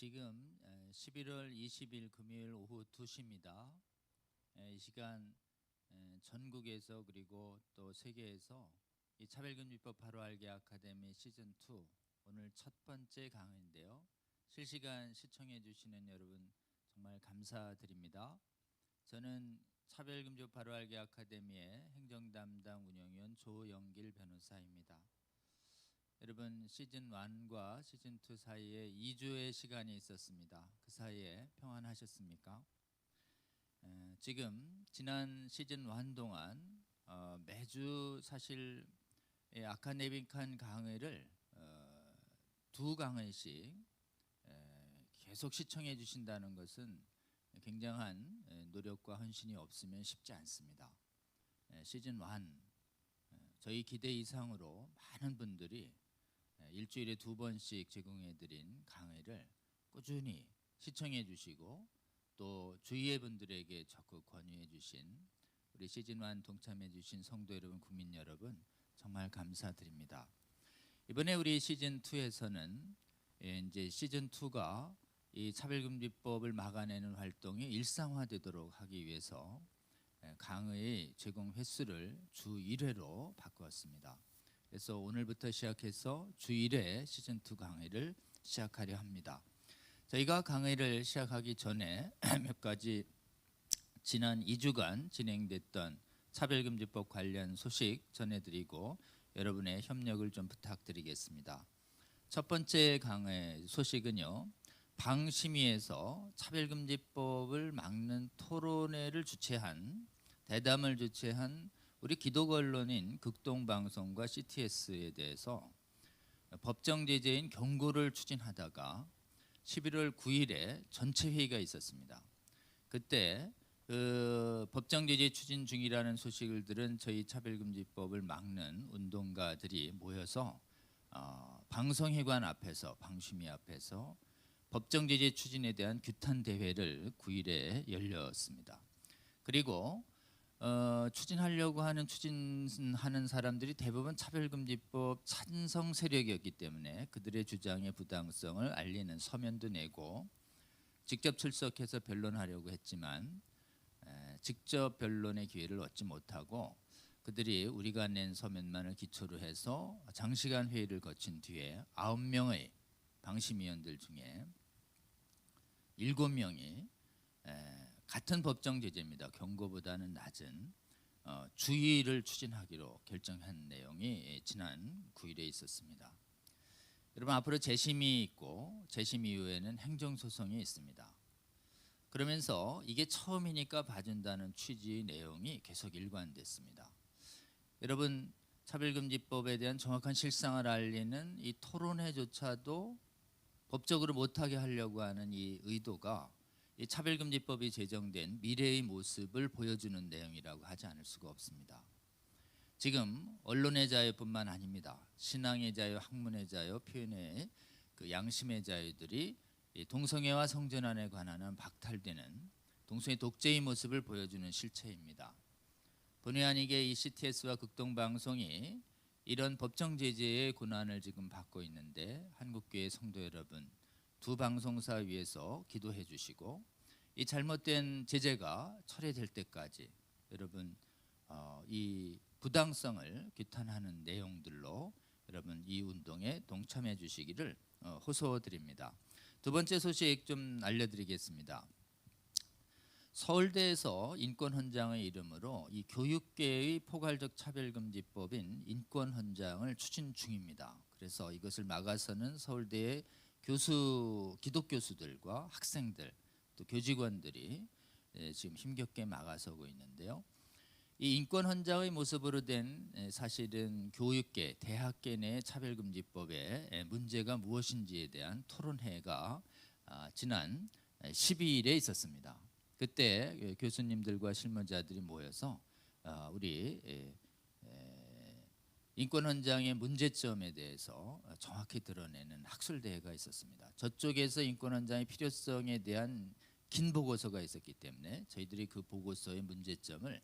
지금 11월 20일 금요일 오후 2시입니다. 이 시간 전국에서 그리고 또 세계에서 이 차별금지법 바로 알기 아카데미 시즌 2 오늘 첫 번째 강의인데요. 실시간 시청해 주시는 여러분 정말 감사드립니다. 저는 차별금지법 바로 알기 아카데미의 행정담당 운영위원 조영길 변호사입니다. 여러분 시즌 1과 시즌 2 사이에 2주의 시간이 있었습니다. 그 사이에 평안하셨습니까? 지금 지난 시즌 1 동안 매주 사실 아카데믹한 강의를 2강의씩 계속 시청해 주신다는 것은 굉장한 노력과 헌신이 없으면 쉽지 않습니다. 시즌 1 저희 기대 이상으로 많은 분들이 일주일에 2번씩 제공해 드린 강의를 꾸준히 시청해 주시고 또 주위의 분들에게 적극 권유해 주신 우리 시즌 1 동참해 주신 성도 여러분, 국민 여러분 정말 감사드립니다. 이번에 우리 시즌 2에서는 이제 시즌 2가 이 차별금지법을 막아내는 활동이 일상화되도록 하기 위해서 강의 제공 횟수를 주 1회로 바꾸었습니다. 그래서 오늘부터 시작해서 주 1회 시즌 2 강의를 시작하려 합니다. 저희가 강의를 시작하기 전에 몇 가지 지난 2주간 진행됐던 차별금지법 관련 소식 전해드리고 여러분의 협력을 좀 부탁드리겠습니다. 첫 번째 강의 소식은요. 방심위에서 차별금지법을 막는 토론회를 주최한 대담을 주최한 우리 기독 언론인 극동방송과 CTS에 대해서 법정 제재인 경고를 추진하다가 11월 9일에 전체 회의가 있었습니다. 그때 그 법정 제재 추진 중이라는 소식을 들은 저희 차별금지법을 막는 운동가들이 모여서 방송회관 앞에서 방심위 앞에서 법정 제재 추진에 대한 규탄 대회를 9일에 열렸습니다. 그리고 추진하려고 하는 추진하는 사람들이 대부분 차별금지법 찬성 세력이었기 때문에 그들의 주장의 부당성을 알리는 서면도 내고 직접 출석해서 변론하려고 했지만 직접 변론의 기회를 얻지 못하고 그들이 우리가 낸 서면만을 기초로 해서 장시간 회의를 거친 뒤에 9명의 방심위원들 중에 7명이 같은 법정 제재입니다. 경고보다는 낮은 주의를 추진하기로 결정한 내용이 지난 9일에 있었습니다. 여러분 앞으로 재심이 있고 재심 이후에는 행정소송이 있습니다. 그러면서 이게 처음이니까 봐준다는 취지의 내용이 계속 일관됐습니다. 여러분 차별금지법에 대한 정확한 실상을 알리는 이 토론회조차도 법적으로 못하게 하려고 하는 이 의도가 이 차별금지법이 제정된 미래의 모습을 보여주는 내용이라고 하지 않을 수가 없습니다. 지금 언론의 자유뿐만 아닙니다. 신앙의 자유, 학문의 자유, 표현의 그 양심의 자유들이 이 동성애와 성전환에 관한 한 박탈되는 동성애 독재의 모습을 보여주는 실체입니다. 본의 아니게 이 CTS와 극동방송이 이런 법정 제재의 고난을 지금 받고 있는데 한국교회 성도 여러분 두 방송사 위해서 기도해 주시고 이 잘못된 제재가 철회될 때까지 여러분 이 부당성을 규탄하는 내용들로 여러분 이 운동에 동참해 주시기를 호소드립니다. 두 번째 소식 좀 알려드리겠습니다. 서울대에서 인권헌장의 이름으로 이 교육계의 포괄적 차별금지법인 인권헌장을 추진 중입니다. 그래서 이것을 막아서는 서울대의 기독 교수들과 학생들 또 교직원들이 지금 힘겹게 막아서고 있는데요. 이 인권헌장의 모습으로 된 사실은 교육계, 대학계 내 차별금지법의 문제가 무엇인지에 대한 토론회가 지난 12일에 있었습니다. 그때 교수님들과 실무자들이 모여서 우리 인권헌장의 문제점에 대해서 정확히 드러내는 학술대회가 있었습니다. 저쪽에서 인권헌장의 필요성에 대한 긴 보고서가 있었기 때문에 저희들이 그 보고서의 문제점을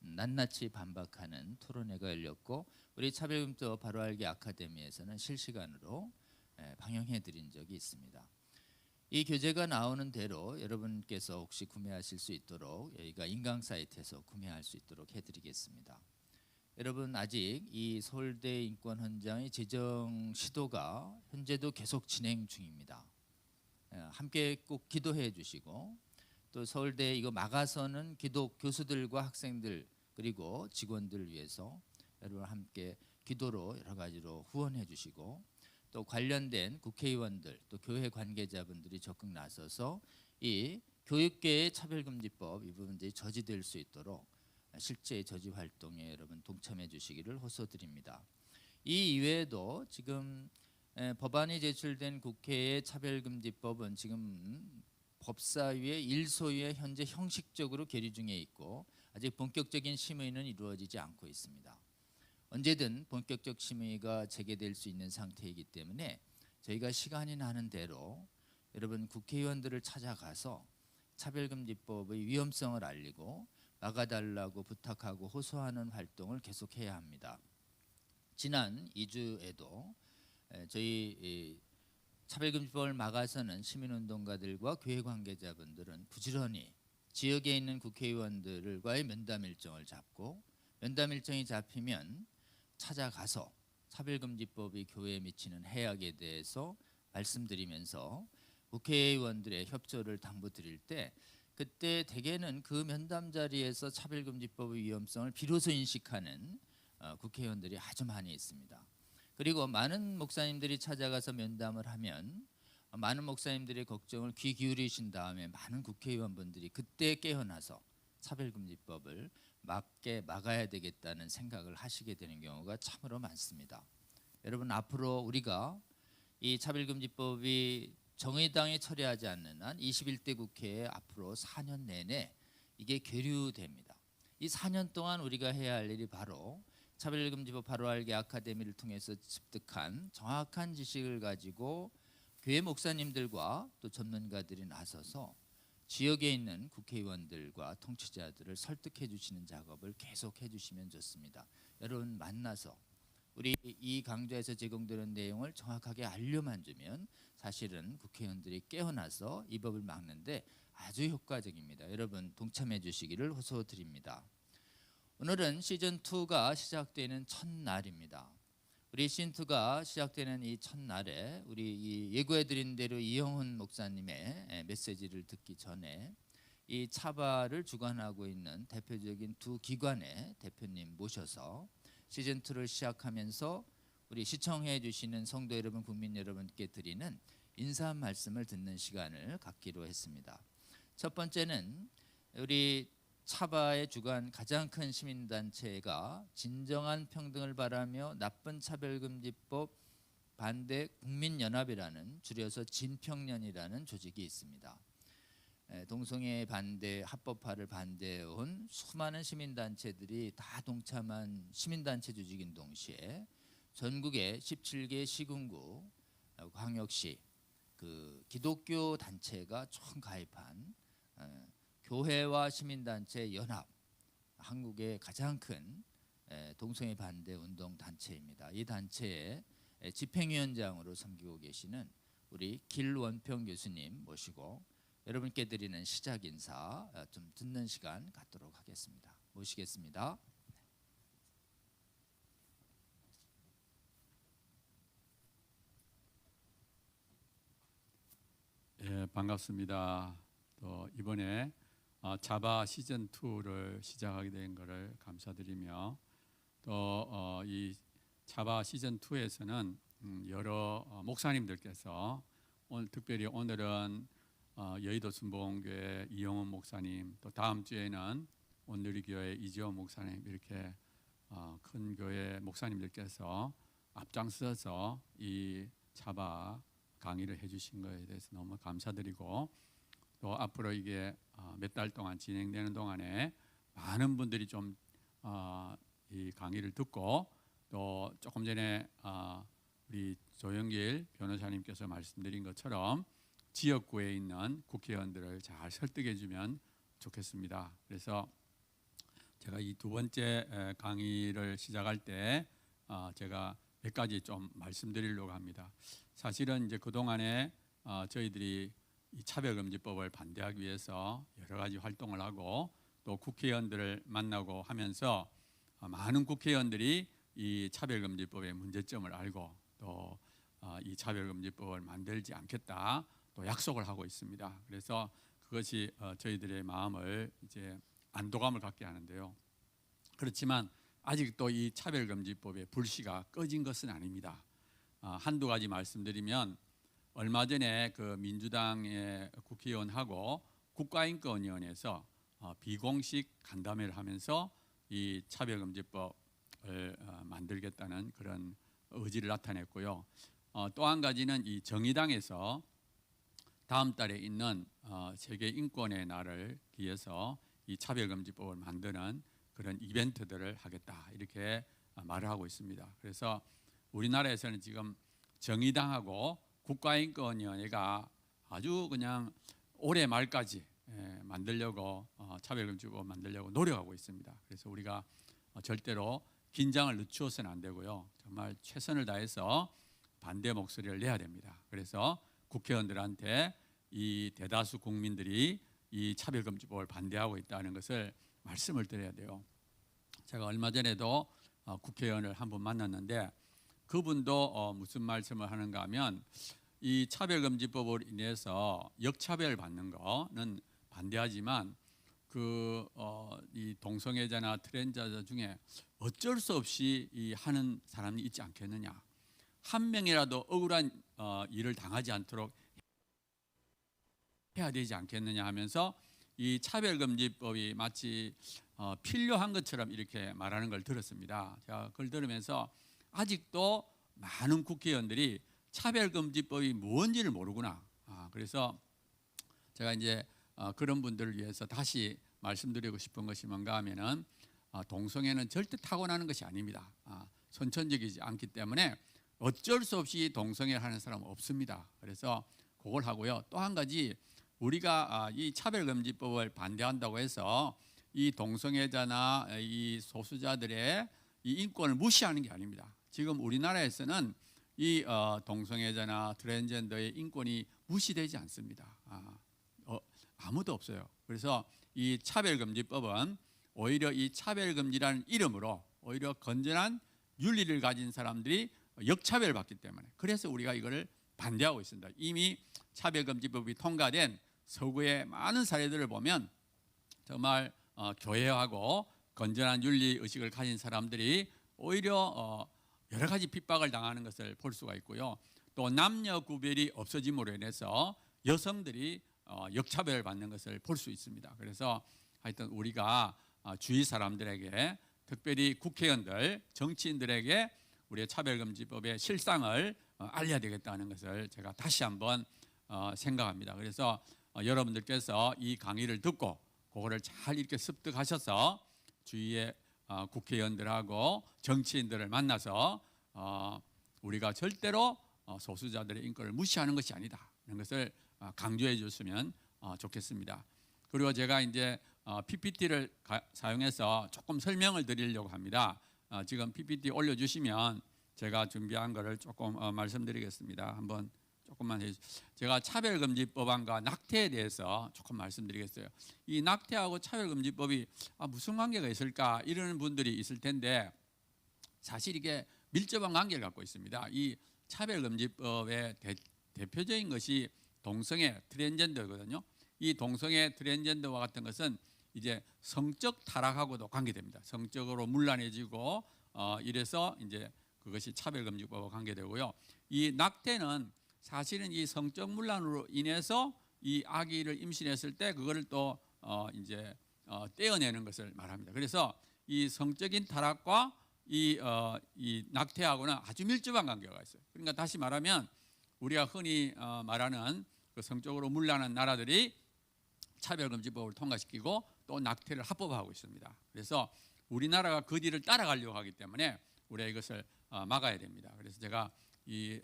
낱낱이 반박하는 토론회가 열렸고 우리 차별금지법 바로 알기 아카데미에서는 실시간으로 방영해 드린 적이 있습니다. 이 교재가 나오는 대로 여러분께서 혹시 구매하실 수 있도록 여기가 인강 사이트에서 구매할 수 있도록 해드리겠습니다. 여러분 아직 이 서울대 인권헌장의 제정 시도가 현재도 계속 진행 중입니다. 함께 꼭 기도해 주시고 또 서울대 이거 막아서는 기독 교수들과 학생들 그리고 직원들 위해서 여러분 함께 기도로 여러 가지로 후원해 주시고 또 관련된 국회의원들 또 교회 관계자분들이 적극 나서서 이 교육계의 차별금지법 이 부분들이 저지될 수 있도록 실제 저지 활동에 여러분 동참해 주시기를 호소드립니다. 이 이외에도 지금 법안이 제출된 국회의 차별금지법은 지금 법사위의 일소위에 현재 형식적으로 계류 중에 있고 아직 본격적인 심의는 이루어지지 않고 있습니다. 언제든 본격적 심의가 재개될 수 있는 상태이기 때문에 저희가 시간이 나는 대로 여러분 국회의원들을 찾아가서 차별금지법의 위험성을 알리고 막아달라고 부탁하고 호소하는 활동을 계속해야 합니다. 지난 2주에도 저희 차별금지법을 막아서는 시민운동가들과 교회 관계자분들은 부지런히 지역에 있는 국회의원들과의 면담 일정을 잡고 면담 일정이 잡히면 찾아가서 차별금지법이 교회에 미치는 해악에 대해서 말씀드리면서 국회의원들의 협조를 당부드릴 때 그때 대개는 그 면담 자리에서 차별금지법의 위험성을 비로소 인식하는 국회의원들이 아주 많이 있습니다. 그리고 많은 목사님들이 찾아가서 면담을 하면 많은 목사님들의 걱정을 귀 기울이신 다음에 많은 국회의원분들이 그때 깨어나서 차별금지법을 막아야 되겠다는 생각을 하시게 되는 경우가 참으로 많습니다. 여러분 앞으로 우리가 이 차별금지법이 정의당이 처리하지 않는 한 21대 국회에 앞으로 4년 내내 이게 계류됩니다. 이 4년 동안 우리가 해야 할 일이 바로 차별금지법 바로 알기 아카데미를 통해서 습득한 정확한 지식을 가지고 교회 목사님들과 또 전문가들이 나서서 지역에 있는 국회의원들과 통치자들을 설득해 주시는 작업을 계속해 주시면 좋습니다. 여러분 만나서 우리 이 강좌에서 제공되는 내용을 정확하게 알려만 주면 사실은 국회의원들이 깨어나서 이 법을 막는데 아주 효과적입니다. 여러분 동참해 주시기를 호소드립니다. 오늘은 시즌2가 시작되는 첫날입니다. 우리 시즌2가 시작되는 이 첫날에 우리 예고해드린 대로 이영훈 목사님의 메시지를 듣기 전에 이 차바를 주관하고 있는 대표적인 두 기관의 대표님 모셔서 시즌2를 시작하면서 우리 시청해 주시는 성도 여러분, 국민 여러분께 드리는 인사 말씀을 듣는 시간을 갖기로 했습니다. 첫 번째는 우리 차바의 주관 가장 큰 시민단체가 진정한 평등을 바라며 나쁜 차별금지법 반대 국민연합이라는 줄여서 진평련이라는 조직이 있습니다. 동성애 반대 합법화를 반대해온 수많은 시민단체들이 다 동참한 시민단체 조직인 동시에 전국의 17개 시군구 광역시 그 기독교 단체가 총 가입한 교회와 시민단체 연합, 한국의 가장 큰 동성애 반대 운동 단체입니다. 이 단체의 집행위원장으로 섬기고 계시는 우리 길원평 교수님 모시고 여러분께 드리는 시작 인사 좀 듣는 시간 갖도록 하겠습니다. 모시겠습니다. 예, 반갑습니다. 또 이번에 자바 시즌 2를 시작하게 된 것을 감사드리며 또 이 자바 시즌 2에서는 여러 목사님들께서 특별히 오늘은 여의도 순복음교회 이영훈 목사님, 또 다음 주에는 온누리교회 이지원 목사님 이렇게 큰 교회 목사님들께서 앞장서서 이 자바 강의를 해주신 것에 대해서 너무 감사드리고 또 앞으로 이게 몇 달 동안 진행되는 동안에 많은 분들이 좀 이 강의를 듣고 또 조금 전에 우리 조영길 변호사님께서 말씀드린 것처럼 지역구에 있는 국회의원들을 잘 설득해 주면 좋겠습니다. 그래서 제가 이 두 번째 강의를 시작할 때 제가 몇 가지 좀 말씀드리려고 합니다. 사실은 이제 그 동안에 저희들이 이 차별금지법을 반대하기 위해서 여러 가지 활동을 하고 또 국회의원들을 만나고 하면서 많은 국회의원들이 이 차별금지법의 문제점을 알고 또 이 차별금지법을 만들지 않겠다 또 약속을 하고 있습니다. 그래서 그것이 저희들의 마음을 이제 안도감을 갖게 하는데요. 그렇지만 아직도 이 차별금지법의 불씨가 꺼진 것은 아닙니다. 한두 가지 말씀드리면 얼마 전에 그 민주당의 국회의원하고 국가인권위원회에서 비공식 간담회를 하면서 이 차별금지법을 만들겠다는 그런 의지를 나타냈고요. 또 한 가지는 이 정의당에서 다음 달에 있는 세계 인권의 날을 기해서 이 차별금지법을 만드는 그런 이벤트들을 하겠다 이렇게 말을 하고 있습니다. 그래서 우리나라에서는 지금 정의당하고 국가인권위원회가 아주 그냥 올해 말까지 만들려고 차별금지법 만들려고 노력하고 있습니다. 그래서 우리가 절대로 긴장을 늦추어서는 안 되고요. 정말 최선을 다해서 반대 목소리를 내야 됩니다. 그래서 국회의원들한테 이 대다수 국민들이 이 차별금지법을 반대하고 있다는 것을 말씀을 드려야 돼요. 제가 얼마 전에도 국회의원을 한 분 만났는데 그분도 무슨 말씀을 하는가 하면 이 차별금지법으로 인해서 역차별 받는 거는 반대하지만 이 동성애자나 트랜스자자 중에 어쩔 수 없이 하는 사람이 있지 않겠느냐. 한 명이라도 억울한 일을 당하지 않도록 해야 되지 않겠느냐 하면서 이 차별금지법이 마치 필요한 것처럼 이렇게 말하는 걸 들었습니다. 제가 그걸 들으면서 아직도 많은 국회의원들이 차별금지법이 뭔지를 모르구나. 그래서 제가 이제 그런 분들을 위해서 다시 말씀드리고 싶은 것이 뭔가 하면은 동성애는 절대 타고나는 것이 아닙니다. 선천적이지 않기 때문에 어쩔 수 없이 동성애를 하는 사람은 없습니다. 그래서 그걸 하고요. 또 한 가지 우리가 이 차별금지법을 반대한다고 해서 이 동성애자나 이 소수자들의 이 인권을 무시하는 게 아닙니다. 지금 우리나라에서는 이 동성애자나 트랜스젠더의 인권이 무시되지 않습니다. 아무도 없어요. 그래서 이 차별금지법은 오히려 이 차별금지라는 이름으로 오히려 건전한 윤리를 가진 사람들이 역차별받기 때문에 그래서 우리가 이거를 반대하고 있습니다. 이미 차별금지법이 통과된 서구의 많은 사례들을 보면 정말 교회하고 건전한 윤리 의식을 가진 사람들이 오히려 여러 가지 핍박을 당하는 것을 볼 수가 있고요. 또 남녀 구별이 없어짐으로 인해서 여성들이 역차별을 받는 것을 볼 수 있습니다. 그래서 하여튼 우리가 주위 사람들에게 특별히 국회의원들, 정치인들에게 우리의 차별금지법의 실상을 알려야 되겠다는 것을 제가 다시 한번 생각합니다. 그래서 여러분들께서 이 강의를 듣고 그거를 잘 이렇게 습득하셔서 주위의 국회의원들하고 정치인들을 만나서 우리가 절대로 소수자들의 인권을 무시하는 것이 아니다 이런 것을 강조해 주셨으면 좋겠습니다. 그리고 제가 이제 PPT를 사용해서 조금 설명을 드리려고 합니다. 지금 PPT 올려주시면 제가 준비한 거를 조금 말씀드리겠습니다. 한번 조금만 해주세요. 제가 차별금지법안과 낙태에 대해서 조금 말씀드리겠어요. 이 낙태하고 차별금지법이 무슨 관계가 있을까 이러는 분들이 있을 텐데 사실 이게 밀접한 관계를 갖고 있습니다. 이 차별금지법의 대표적인 것이 동성애 트랜스젠더거든요. 이 동성애 트랜스젠더와 같은 것은 이제 성적 타락하고도 관계됩니다. 성적으로 문란해지고 이래서 이제 그것이 차별금지법과 관계되고요. 이 낙태는 사실은 이 성적 문란으로 인해서 이 아기를 임신했을 때 그거를 또 이제 떼어내는 것을 말합니다. 그래서 이 성적인 타락과 이 낙태하고는 아주 밀접한 관계가 있어요. 그러니까 다시 말하면 우리가 흔히 말하는 그 성적으로 문란한 나라들이 차별금지법을 통과시키고 또 낙태를 합법화하고 있습니다. 그래서 우리나라가 그 뒤를 따라가려고 하기 때문에 우리가 이것을 막아야 됩니다. 그래서 제가 이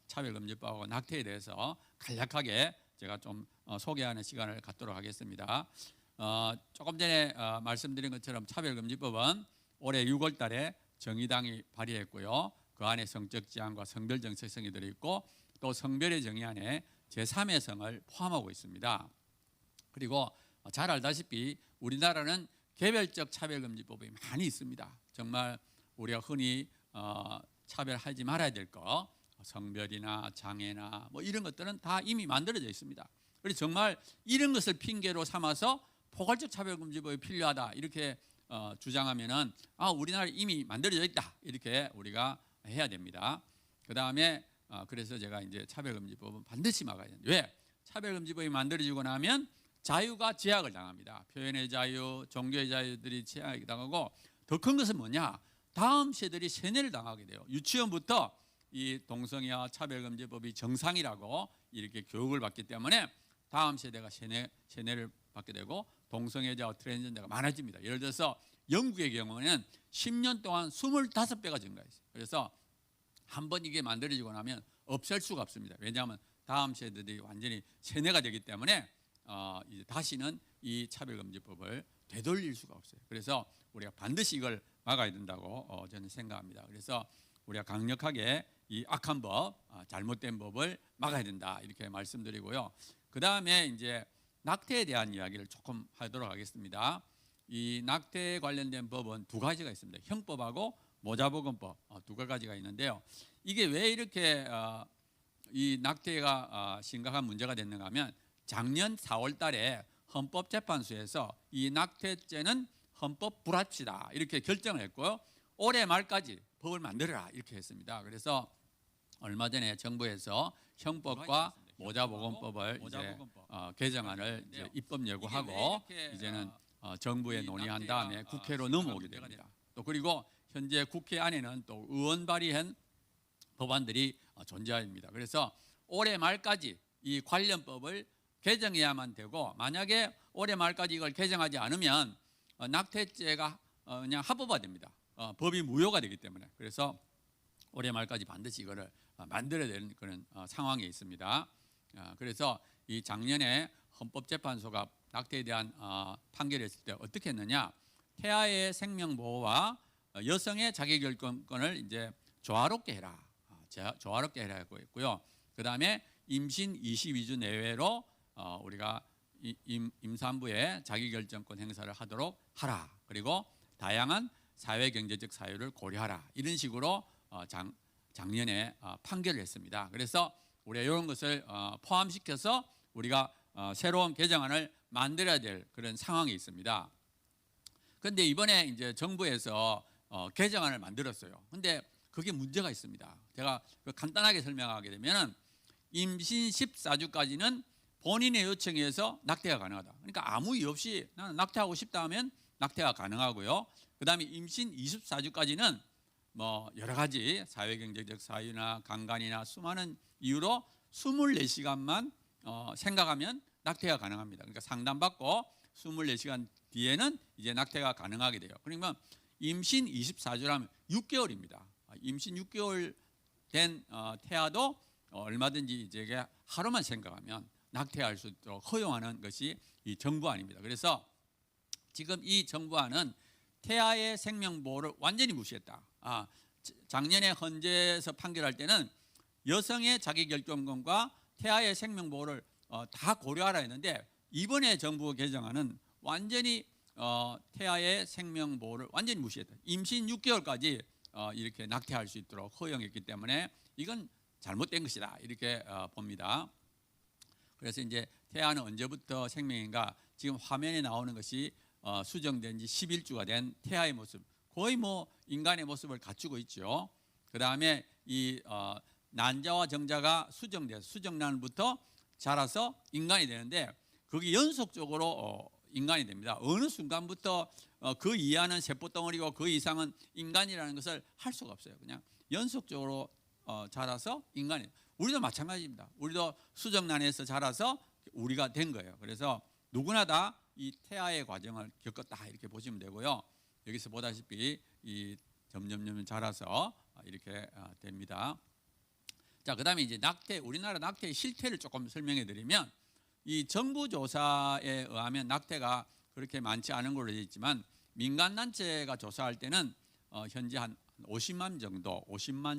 차별금지법하고 낙태에 대해서 간략하게 제가 좀 소개하는 시간을 갖도록 하겠습니다. 조금 전에 말씀드린 것처럼 차별금지법은 올해 6월 달에 정의당이 발의했고요. 그 안에 성적 지향과 성별 정체성이 들어있고 또 성별의 정의 안에 제3의 성을 포함하고 있습니다. 그리고 잘 알다시피 우리나라는 개별적 차별금지법이 많이 있습니다. 정말 우리가 흔히 차별하지 말아야 될 거, 성별이나 장애나 뭐 이런 것들은 다 이미 만들어져 있습니다. 그래서 정말 이런 것을 핑계로 삼아서 포괄적 차별금지법이 필요하다 이렇게 주장하면은 우리나라 이미 만들어져 있다 이렇게 우리가 해야 됩니다. 그 다음에 그래서 제가 이제 차별금지법은 반드시 막아야 된다. 왜? 차별금지법이 만들어지고 나면 자유가 제약을 당합니다. 표현의 자유, 종교의 자유들이 제약이 당하고 더 큰 것은 뭐냐? 다음 세대들이 세뇌를 당하게 돼요. 유치원부터 이 동성애와 차별금지법이 정상이라고 이렇게 교육을 받기 때문에 다음 세대가 세뇌를 받게 되고 동성애자와 트랜스젠더가 많아집니다. 예를 들어서 영국의 경우는 10년 동안 25배가 증가했어요. 그래서 한번 이게 만들어지고 나면 없앨 수가 없습니다. 왜냐하면 다음 세대들이 완전히 세뇌가 되기 때문에 이제 다시는 이 차별금지법을 되돌릴 수가 없어요. 그래서 우리가 반드시 이걸 막아야 된다고 저는 생각합니다. 그래서 우리가 강력하게 이 악한 법, 잘못된 법을 막아야 된다 이렇게 말씀드리고요. 그 다음에 이제 낙태에 대한 이야기를 조금 하도록 하겠습니다. 이 낙태에 관련된 법은 두 가지가 있습니다. 형법하고 모자보건법 두 가지가 있는데요. 이게 왜 이렇게 이 낙태가 심각한 문제가 됐는가 하면 작년 4월 달에 헌법재판소에서 이 낙태죄는 헌법 불합치다 이렇게 결정을 했고요. 올해 말까지 법을 만들어라 이렇게 했습니다. 그래서 얼마 전에 정부에서 형법과 모자보건법을 이제 개정안을 이제 입법 예고하고 이제는 정부에 논의한 다음에 국회로 넘어오게 됩니다. 또 그리고 현재 국회 안에는 또 의원 발의한 법안들이 존재합니다. 그래서 올해 말까지 이 관련 법을 개정해야만 되고 만약에 올해 말까지 이걸 개정하지 않으면 낙태죄가 그냥 합법화됩니다. 법이 무효가 되기 때문에 그래서 올해 말까지 반드시 이거를 만들어야 되는 그런 상황에 있습니다. 그래서 이 작년에 헌법재판소가 낙태에 대한 판결을 했을 때 어떻게 했느냐? 태아의 생명 보호와 여성의 자기결정권을 이제 조화롭게 해라, 조화롭게 해라고 했고요. 그 다음에 임신 22주 내외로 우리가 임산부의 자기결정권 행사를 하도록 하라. 그리고 다양한 사회경제적 사유를 고려하라. 이런 식으로 작년에 판결을 했습니다. 그래서 우리가 이런 것을 포함시켜서 우리가 새로운 개정안을 만들어야 될 그런 상황이 있습니다. 그런데 이번에 이제 정부에서 개정안을 만들었어요. 근데 그게 문제가 있습니다. 제가 간단하게 설명하게 되면 임신 14주까지는 본인의 요청에 의해서 낙태가 가능하다. 그러니까 아무 이유 없이 나는 낙태하고 싶다 하면 낙태가 가능하고요. 그 다음에 임신 24주까지는 뭐 여러 가지 사회경제적 사유나 강간이나 수많은 이유로 24시간만 생각하면 낙태가 가능합니다. 그러니까 상담받고 24시간 뒤에는 이제 낙태가 가능하게 돼요. 그러면 임신 24주라면 6개월입니다. 임신 6개월 된 태아도 얼마든지 이제 하루만 생각하면 낙태할 수 있도록 허용하는 것이 이 정부안입니다. 그래서 지금 이 정부안은 태아의 생명 보호를 완전히 무시했다. 작년에 헌재에서 판결할 때는 여성의 자기결정권과 태아의 생명 보호를 다 고려하라 했는데 이번에 정부 개정안은 완전히 태아의 생명 보호를 완전히 무시했다. 임신 6개월까지 이렇게 낙태할 수 있도록 허용했기 때문에 이건 잘못된 것이다 이렇게 봅니다. 그래서 이제 태아는 언제부터 생명인가? 지금 화면에 나오는 것이 수정된 지 11주가 된 태아의 모습, 거의 뭐 인간의 모습을 갖추고 있죠. 그 다음에 이 난자와 정자가 수정돼서 수정란부터 자라서 인간이 되는데 그게 연속적으로 인간이 됩니다. 어느 순간부터 그 이하는 세포덩어리고 그 이상은 인간이라는 것을 할 수가 없어요. 그냥 연속적으로 자라서 인간이. 우리도 마찬가지입니다. 우리도 수정란에서 자라서 우리가 된 거예요. 그래서 누구나 다 이 태아의 과정을 겪었다 이렇게 보시면 되고요. 여기서 보다시피 이 점점 자라서 이렇게 됩니다. 자, 그다음에 이제 낙태, 우리나라 낙태의 실태를 조금 설명해 드리면 이 정부 조사에 의하면 낙태가 그렇게 많지 않은 걸로 되어 있지만 민간 단체가 조사할 때는 현재 한 50만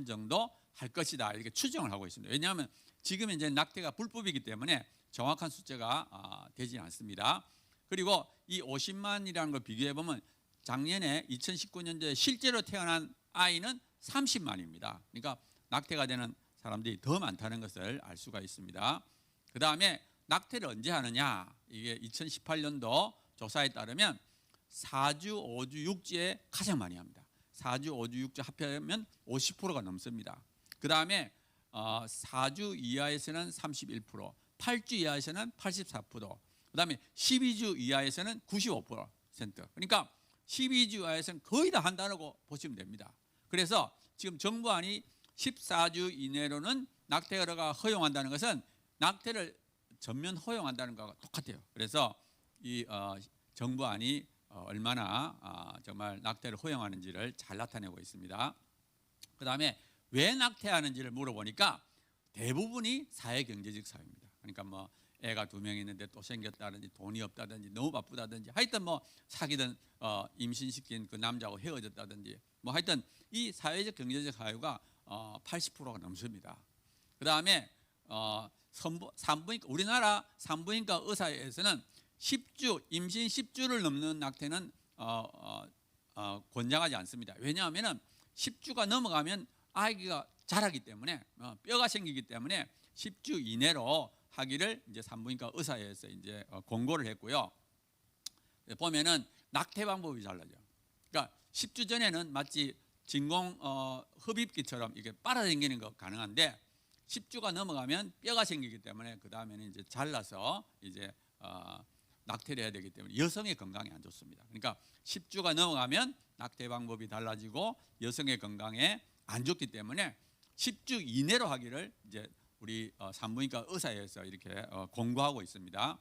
정도 할 것이다 이렇게 추정을 하고 있습니다. 왜냐하면 지금 이제 낙태가 불법이기 때문에 정확한 숫자가 되지 않습니다. 그리고 이 50만이라는 걸 비교해 보면 작년에 2019년도에 실제로 태어난 아이는 30만입니다. 그러니까 낙태가 되는 사람들이 더 많다는 것을 알 수가 있습니다. 그 다음에 낙태를 언제 하느냐? 이게 2018년도 조사에 따르면 4주, 5주, 6주에 가장 많이 합니다. 4주, 5주, 6주 합하면 50%가 넘습니다. 그 다음에 4주 이하에서는 31%, 8주 이하에서는 84%, 그 다음에 12주 이하에서는 95%. 그러니까 12주 이하에서는 거의 다 한다고 보시면 됩니다. 그래서 지금 정부안이 14주 이내로는 낙태가 허용한다는 것은 낙태를 전면 허용한다는 것과 똑같아요. 그래서 이 정부안이 얼마나 정말 낙태를 허용하는지를 잘 나타내고 있습니다. 그 다음에 왜 낙태하는지를 물어보니까 대부분이 사회경제적 사유입니다. 그러니까 뭐 애가 2명 있는데 또 생겼다든지 돈이 없다든지 너무 바쁘다든지 하여튼 뭐 사귀던 임신시킨 그 남자하고 헤어졌다든지 뭐 하여튼 이 사회적 경제적 사유가 80%가 넘습니다. 그 다음에 산부인과 우리나라 산부인과 의사에서는 10주 임신 10주를 넘는 낙태는 권장하지 않습니다. 왜냐하면 10주가 넘어가면 아기가 자라기 때문에 뼈가 생기기 때문에 10주 이내로 하기를 이제 산부인과 의사에서 이제 권고를 했고요. 보면은 낙태 방법이 달라져. 그러니까 10주 전에는 마치 진공 흡입기처럼 이게 빨아당기는 거 가능한데 10주가 넘어가면 뼈가 생기기 때문에 그 다음에는 이제 잘라서 이제 낙태를 해야 되기 때문에 여성의 건강에 안 좋습니다. 그러니까 10주가 넘어가면 낙태 방법이 달라지고 여성의 건강에 안 좋기 때문에 10주 이내로 하기를 이제 우리 산부인과 의사에서 이렇게 권고하고 있습니다.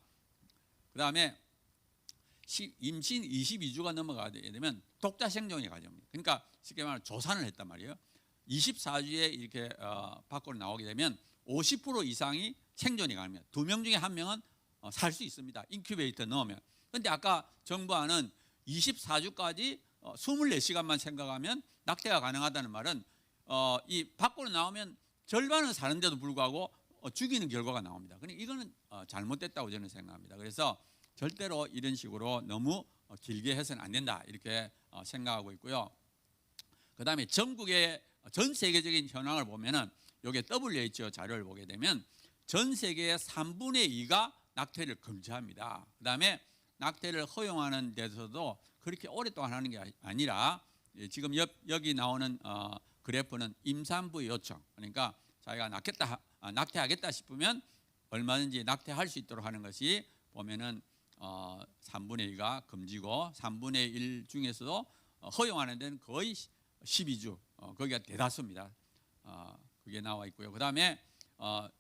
그 다음에 임신 22주가 넘어가게 되면 독자 생존이 가져옵니다. 그러니까 쉽게 말하면 조산을 했단 말이에요. 24주에 이렇게 밖으로 나오게 되면 50% 이상이 생존이 가능합니다. 2명 중에 1명은 살 수 있습니다. 인큐베이터 넣으면. 그런데 아까 정부안은 24주까지 24시간만 생각하면 낙태가 가능하다는 말은 이 밖으로 나오면 절반은 사는데도 불구하고 죽이는 결과가 나옵니다. 그러니까 이거는 잘못됐다고 저는 생각합니다. 그래서 절대로 이런 식으로 너무 길게 해서는 안 된다 이렇게 생각하고 있고요. 그 다음에 전국의 전 세계적인 현황을 보면은 여기 WHO 자료를 보게 되면 전 세계의 3분의 2가 낙태를 금지합니다. 그 다음에 낙태를 허용하는 데서도 그렇게 오랫동안 하는 게 아니라 지금 여기 나오는 그래프는 임산부의 요청, 그러니까 자기가 낙태하겠다 싶으면 얼마든지 낙태할 수 있도록 하는 것이 보면은 3분의 2가 금지고 3분의 1 중에서도 허용하는 데는 거의 12주 거기가 대다수입니다. 그게 나와 있고요. 그 다음에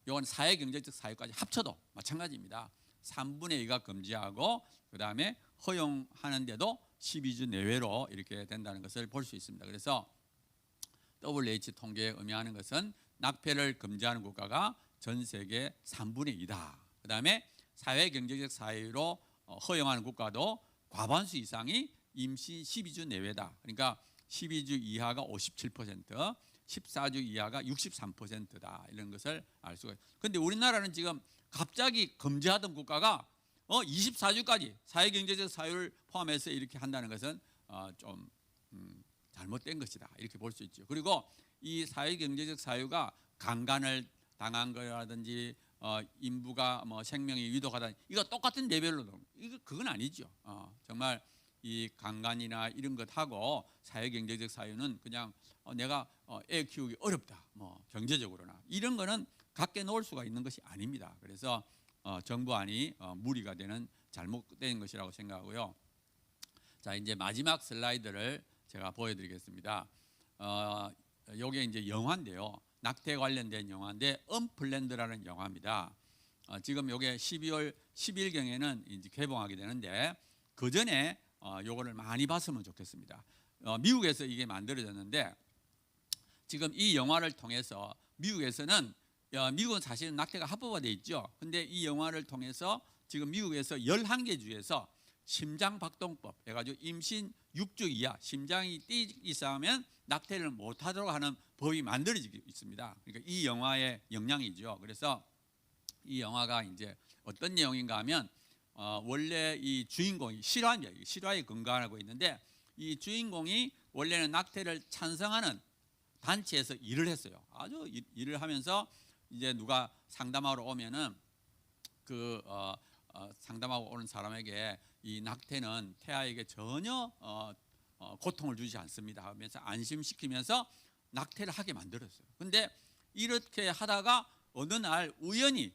이건 사회경제적 사유까지 합쳐도 마찬가지입니다. 3분의 2가 금지하고 그 다음에 허용하는데도 12주 내외로 이렇게 된다는 것을 볼 수 있습니다. 그래서 WHO 통계에 의미하는 것은 낙태를 금지하는 국가가 전 세계 3분의 2다. 그 다음에 사회경제적 사유로 허용하는 국가도 과반수 이상이 임신 12주 내외다. 그러니까 12주 이하가 57%, 14주 이하가 63%다. 이런 것을 알 수가 있어요. 그런데 우리나라는 지금 갑자기 금지하던 국가가 24주까지 사회경제적 사유를 포함해서 이렇게 한다는 것은 좀 잘못된 것이다. 이렇게 볼 수 있죠. 그리고 이 사회경제적 사유가 강간을 당한 거라든지 인부가 뭐 생명이 위독하다 이거 똑같은 레벨로 그건 아니죠. 정말 이 강간이나 이런 것하고 사회경제적 사유는 그냥 내가 애 키우기 어렵다, 뭐 경제적으로나 이런 거는 갖게 놓을 수가 있는 것이 아닙니다. 그래서 정부안이 무리가 되는 잘못된 것이라고 생각하고요. 자, 이제 마지막 슬라이드를 제가 보여드리겠습니다. 이게 이제 영화인데요. 낙태 관련된 영화인데 언플랜드라는 영화입니다. 지금 이게 12월 10일경에는 이제 개봉하게 되는데 그 전에 요거를 많이 봤으면 좋겠습니다. 미국에서 이게 만들어졌는데 지금 이 영화를 통해서 미국에서는 미국은 사실은 낙태가 합법화돼 있죠. 근데 이 영화를 통해서 지금 미국에서 11개 주에서 심장박동법 해가지고 임신 6주 이하 심장이 뛰기 시작하면 낙태를 못하도록 하는 법이 만들어지고 있습니다. 그러니까 이 영화의 영향이죠. 그래서 이 영화가 이제 어떤 내용인가 하면 원래 이 주인공이 실화에 근거하고 있는데 이 주인공이 원래는 낙태를 찬성하는 단체에서 일을 했어요. 아주 일을 하면서 이제 누가 상담하러 오면은 상담하고 오는 사람에게 이 낙태는 태아에게 전혀 고통을 주지 않습니다 하면서 안심시키면서 낙태를 하게 만들었어요. 근데 이렇게 하다가 어느 날 우연히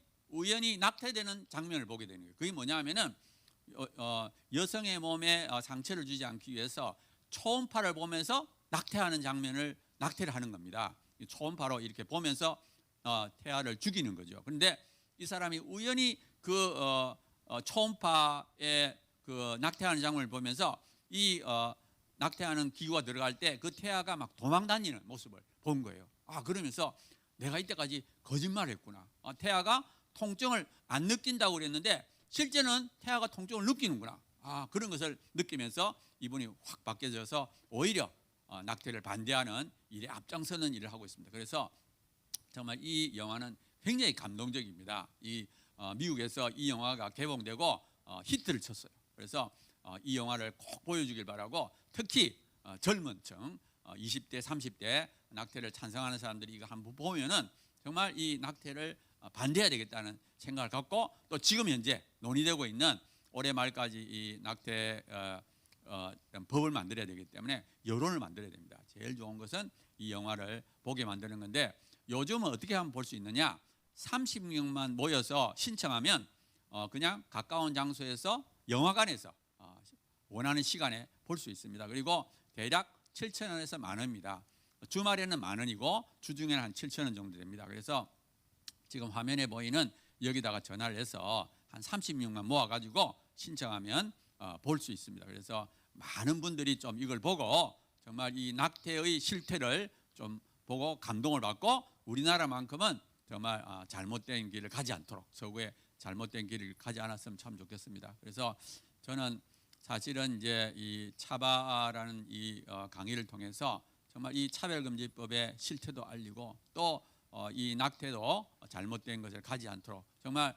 낙태되는 장면을 보게 되는 거예요. 그게 뭐냐면은 여성의 몸에 상처를 주지 않기 위해서 초음파를 보면서 낙태를 하는 겁니다. 초음파로 이렇게 보면서 태아를 죽이는 거죠. 그런데 이 사람이 우연히 그 초음파에 그 낙태하는 장면을 보면서 이 낙태하는 기구가 들어갈 때 그 태아가 막 도망다니는 모습을 본 거예요. 그러면서 내가 이때까지 거짓말했구나. 태아가 통증을 안 느낀다고 그랬는데 실제는 태아가 통증을 느끼는구나. 그런 것을 느끼면서 이분이 확 바뀌어져서 오히려 낙태를 반대하는 일에 앞장서는 일을 하고 있습니다. 그래서 정말 이 영화는 굉장히 감동적입니다. 미국에서 이 영화가 개봉되고 히트를 쳤어요. 그래서 이 영화를 꼭 보여주길 바라고 특히 젊은 층 20대 30대 낙태를 찬성하는 사람들이 이거 한번 보면은 정말 이 낙태를 반대해야 되겠다는 생각을 갖고 또 지금 현재 논의되고 있는 올해 말까지 이 낙태 법을 만들어야 되기 때문에 여론을 만들어야 됩니다. 제일 좋은 것은 이 영화를 보게 만드는 건데 요즘은 어떻게 하면 볼 수 있느냐? 30명만 모여서 신청하면 그냥 가까운 장소에서 영화관에서 원하는 시간에 볼 수 있습니다. 그리고 대략 7,000원에서 10,000원입니다. 주말에는 10,000원이고 주중에는 한 7,000원 정도 됩니다. 그래서 지금 화면에 보이는 여기다가 전화를 해서 한 30명만 모아가지고 신청하면 볼 수 있습니다. 그래서 많은 분들이 좀 이걸 보고 정말 이 낙태의 실태를 좀 보고 감동을 받고 우리나라만큼은 정말 잘못된 길을 가지 않도록 서구의 잘못된 길을 가지 않았으면 참 좋겠습니다. 그래서 저는 사실은 이제 이 차바라는 이 강의를 통해서 정말 이 차별금지법의 실태도 알리고 또 이 낙태도 잘못된 것을 가지 않도록 정말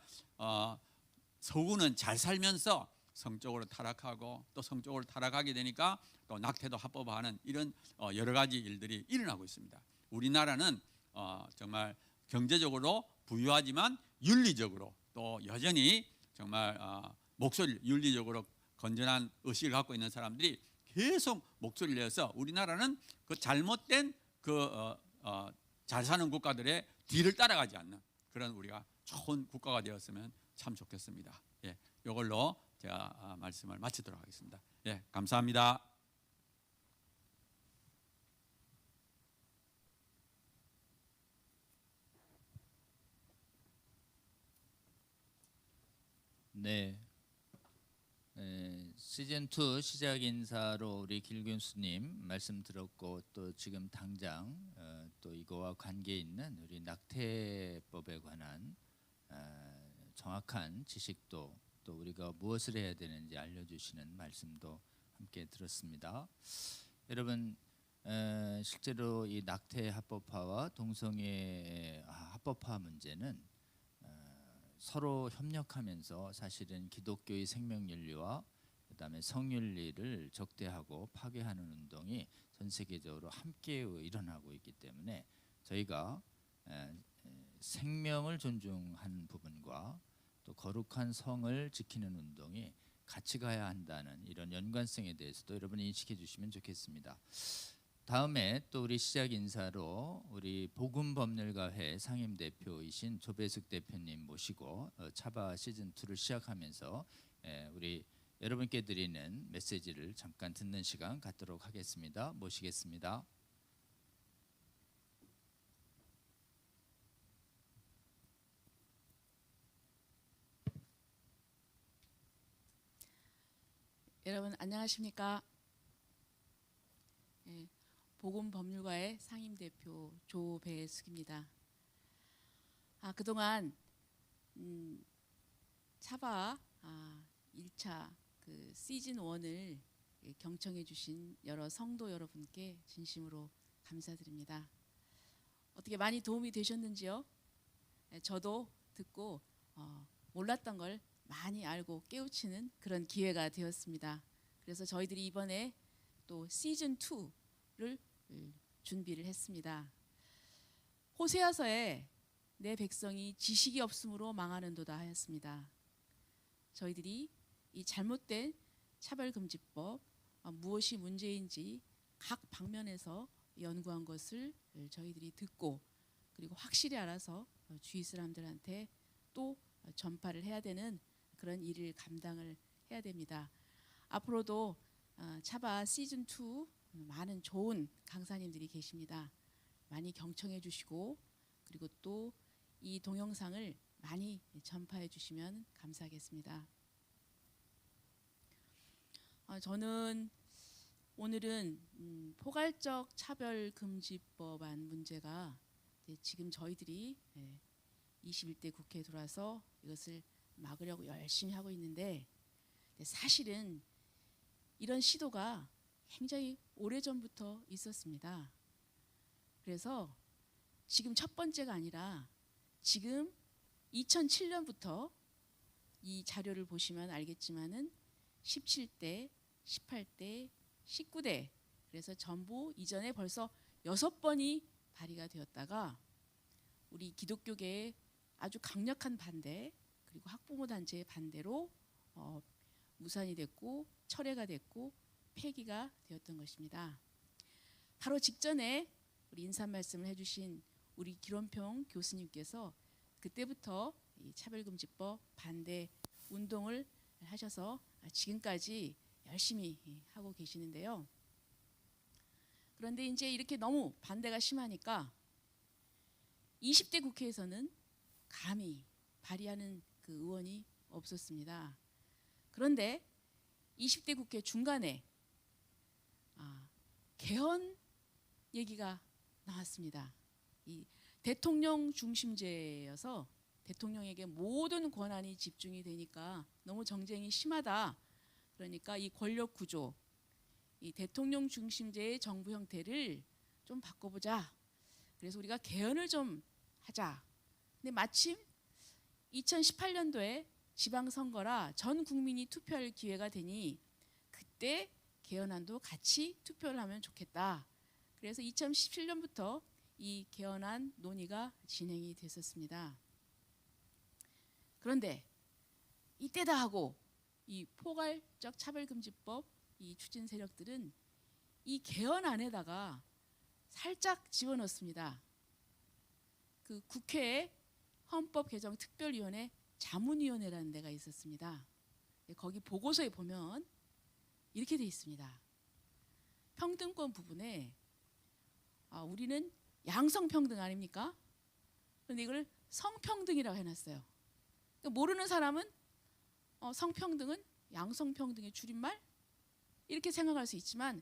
서구는 잘 살면서 성적으로 타락하고 또 성적으로 타락하게 되니까 또 낙태도 합법화하는 이런 여러 가지 일들이 일어나고 있습니다. 우리나라는 정말 경제적으로 부유하지만 윤리적으로 또 여전히 정말 윤리적으로 건전한 의식을 갖고 있는 사람들이 계속 목소리를 내서 우리나라는 그 잘못된 잘 사는 국가들의 뒤를 따라가지 않는 그런 우리가 좋은 국가가 되었으면 참 좋겠습니다. 이걸로 제가 말씀을 마치도록 하겠습니다. 감사합니다. 네. 시즌 2 시작 인사로 우리 길 교수님 말씀 들었고 또 지금 당장 또 이거와 관계 있는 우리 낙태법에 관한 정확한 지식도 또 우리가 무엇을 해야 되는지 알려주시는 말씀도 함께 들었습니다. 여러분 실제로 이 낙태 합법화와 동성애 합법화 문제는 서로 협력하면서 사실은 기독교의 생명윤리와 그다음에 성윤리를 적대하고 파괴하는 운동이 전 세계적으로 함께 일어나고 있기 때문에 저희가 생명을 존중하는 부분과 또 거룩한 성을 지키는 운동이 같이 가야 한다는 이런 연관성에 대해서도 여러분이 인식해 주시면 좋겠습니다. 다음에 또 우리 시작 인사로 우리 복음법률가회 상임대표이신 조배숙 대표님 모시고 차바 시즌 2를 시작하면서 우리 여러분께 드리는 메시지를 잠깐 듣는 시간 갖도록 하겠습니다. 모시겠습니다. 여러분 안녕하십니까? 복음법률가의 상임대표 조배숙입니다. 그동안 차바 1차 그 시즌 1을 경청해 주신 여러 성도 여러분께 진심으로 감사드립니다. 어떻게 많이 도움이 되셨는지요? 저도 듣고 몰랐던 걸 많이 알고 깨우치는 그런 기회가 되었습니다. 그래서 저희들이 이번에 또 시즌 2를 준비를 했습니다. 호세아서에 내 백성이 지식이 없음으로 망하는도다 하였습니다. 저희들이 이 잘못된 차별금지법 무엇이 문제인지 각 방면에서 연구한 것을 저희들이 듣고 그리고 확실히 알아서 주위 사람들한테 또 전파를 해야 되는 그런 일을 감당을 해야 됩니다. 앞으로도 차바 시즌 2 많은 좋은 강사님들이 계십니다. 많이 경청해 주시고 그리고 또 이 동영상을 많이 전파해 주시면 감사하겠습니다. 저는 오늘은 포괄적 차별금지법안 문제가 지금 저희들이 21대 국회에 들어와서 이것을 막으려고 열심히 하고 있는데 사실은 이런 시도가 굉장히 오래전부터 있었습니다. 그래서 지금 첫 번째가 아니라 지금 2007년부터 이 자료를 보시면 알겠지만은 17대, 18대, 19대 그래서 전부 이전에 벌써 6번이 발의가 되었다가 우리 기독교계의 아주 강력한 반대 그리고 학부모 단체의 반대로 무산이 됐고 철회가 됐고 폐기가 되었던 것입니다. 바로 직전에 우리 인사 말씀을 해주신 우리 기론평 교수님께서 그때부터 이 차별금지법 반대 운동을 하셔서 지금까지 열심히 하고 계시는데요. 그런데 이제 이렇게 너무 반대가 심하니까 20대 국회에서는 감히 발의하는 그 의원이 없었습니다. 그런데 20대 국회 중간에 개헌 얘기가 나왔습니다. 이 대통령 중심제여서 대통령에게 모든 권한이 집중이 되니까 너무 정쟁이 심하다. 그러니까 이 권력 구조, 이 대통령 중심제의 정부 형태를 좀 바꿔보자. 그래서 우리가 개헌을 좀 하자. 근데 마침 2018년도에 지방선거라 전 국민이 투표할 기회가 되니 그때 개헌안도 같이 투표를 하면 좋겠다. 그래서 2017년부터 이 개헌안 논의가 진행이 됐었습니다. 그런데 이때다 하고 이 포괄적 차별금지법 이 추진 세력들은 이 개헌안에다가 살짝 집어넣습니다. 그 국회에 헌법개정특별위원회 자문위원회라는 데가 있었습니다. 거기 보고서에 보면 이렇게 돼 있습니다. 평등권 부분에 우리는 양성평등 아닙니까? 그런데 이걸 성평등이라고 해놨어요. 그러니까 모르는 사람은 성평등은 양성평등의 줄임말? 이렇게 생각할 수 있지만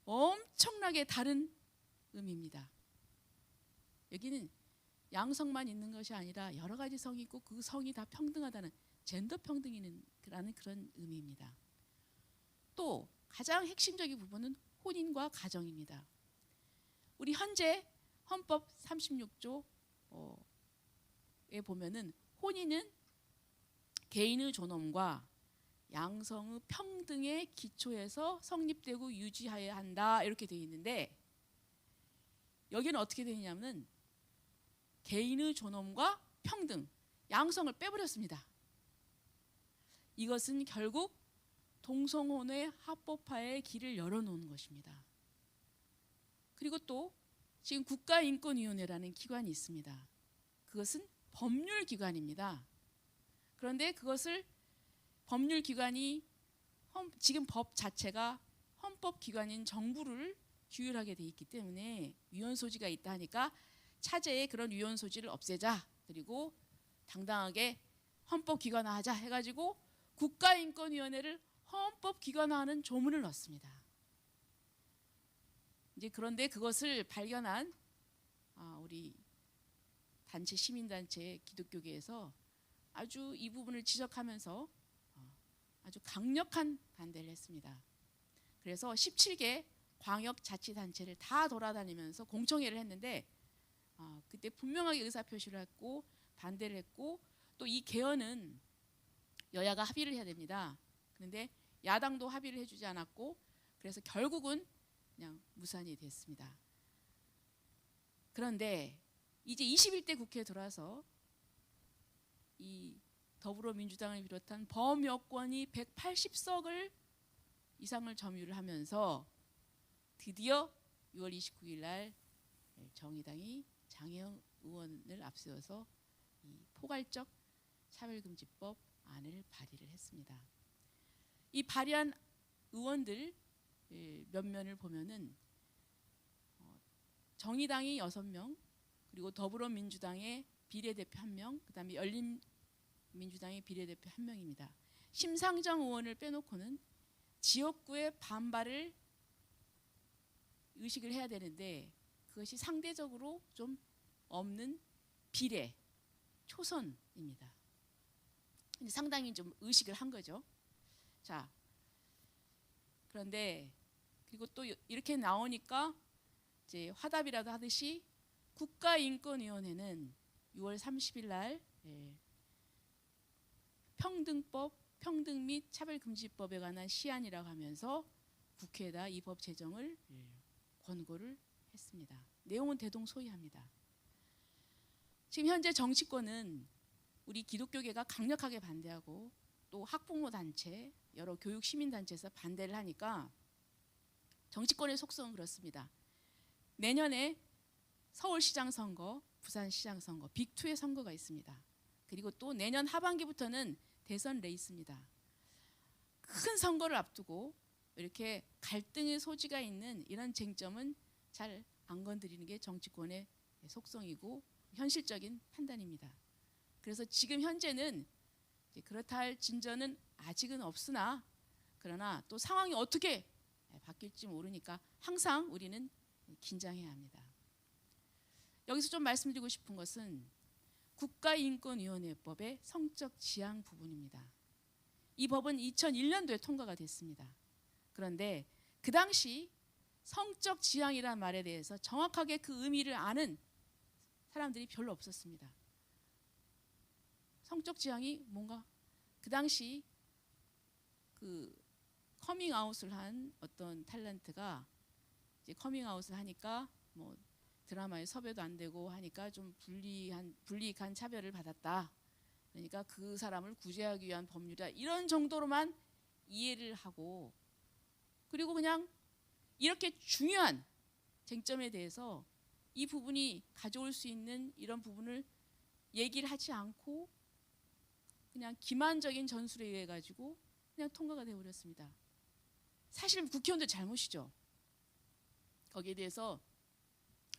엄청나게 다른 의미입니다. 여기는 양성만 있는 것이 아니라 여러 가지 성이 있고 그 성이 다 평등하다는 젠더 평등이라는 그런 의미입니다. 또 가장 핵심적인 부분은 혼인과 가정입니다. 우리 현재 헌법 36조에 보면은 혼인은 개인의 존엄과 양성의 평등의 기초에서 성립되고 유지해야 한다 이렇게 되어 있는데 여기는 어떻게 되냐면 개인의 존엄과 평등, 양성을 빼버렸습니다. 이것은 결국 동성혼의 합법화의 길을 열어놓은 것입니다. 그리고 또 지금 국가인권위원회라는 기관이 있습니다. 그것은 법률기관입니다. 그런데 그것을 법률기관이 지금 법 자체가 헌법기관인 정부를 규율하게 돼 있기 때문에 위헌 소지가 있다 하니까 차제에 그런 위헌 소지를 없애자. 그리고 당당하게 헌법기관화하자 해가지고 국가인권위원회를 헌법기관화하는 조문을 넣습니다. 이제 그런데 그것을 발견한 우리 단체 시민단체 기독교계에서 아주 이 부분을 지적하면서 아주 강력한 반대를 했습니다. 그래서 17개 광역자치단체를 다 돌아다니면서 공청회를 했는데 그때 분명하게 의사표시를 했고 반대를 했고 또 이 개헌은 여야가 합의를 해야 됩니다. 그런데 야당도 합의를 해주지 않았고 그래서 결국은 그냥 무산이 됐습니다. 그런데 이제 21대 국회에 들어와서 이 더불어민주당을 비롯한 범여권이 180석을 이상을 점유를 하면서 드디어 6월 29일 날 정의당이 장혜영 의원을 앞세워서 이 포괄적 차별금지법 안을 발의를 했습니다. 이 발의한 의원들 면면을 보면은 정의당이 6명, 그리고 더불어민주당의 비례대표 1명, 그다음에 열린민주당의 비례대표 1명입니다. 심상정 의원을 빼놓고는 지역구의 반발을 의식을 해야 되는데 그것이 상대적으로 좀 없는 비례, 초선입니다. 상당히 좀 의식을 한 거죠. 자, 그런데 그리고 또 이렇게 나오니까 이제 화답이라도 하듯이 국가인권위원회는 6월 30일 날 평등법, 평등 및 차별금지법에 관한 시안이라고 하면서 국회에다 이 법 제정을 권고를 했습니다. 내용은 대동소이합니다. 지금 현재 정치권은 우리 기독교계가 강력하게 반대하고 또 학부모 단체, 여러 교육 시민 단체에서 반대를 하니까 정치권의 속성은 그렇습니다. 내년에 서울시장 선거, 부산시장 선거, 빅2의 선거가 있습니다. 그리고 또 내년 하반기부터는 대선 레이스입니다. 큰 선거를 앞두고 이렇게 갈등의 소지가 있는 이런 쟁점은 잘 안 건드리는 게 정치권의 속성이고 현실적인 판단입니다. 그래서 지금 현재는 그렇다 할 진전은 아직은 없으나 그러나 또 상황이 어떻게 바뀔지 모르니까 항상 우리는 긴장해야 합니다. 여기서 좀 말씀드리고 싶은 것은 국가인권위원회법의 성적 지향 부분입니다. 이 법은 2001년도에 통과가 됐습니다. 그런데 그 당시 성적 지향이라는 말에 대해서 정확하게 그 의미를 아는 사람들이 별로 없었습니다. 성적 지향이 뭔가 그 당시 그 커밍아웃을 한 어떤 탤런트가 이제 커밍아웃을 하니까 뭐 드라마에 섭외도 안 되고 하니까 좀 불이익한 차별을 받았다. 그러니까 그 사람을 구제하기 위한 법률이다. 이런 정도로만 이해를 하고 그리고 그냥 이렇게 중요한 쟁점에 대해서 이 부분이 가져올 수 있는 이런 부분을 얘기를 하지 않고 그냥 기만적인 전술에 의해 가지고 그냥 통과가 되어버렸습니다. 사실 국회의원들 잘못이죠. 거기에 대해서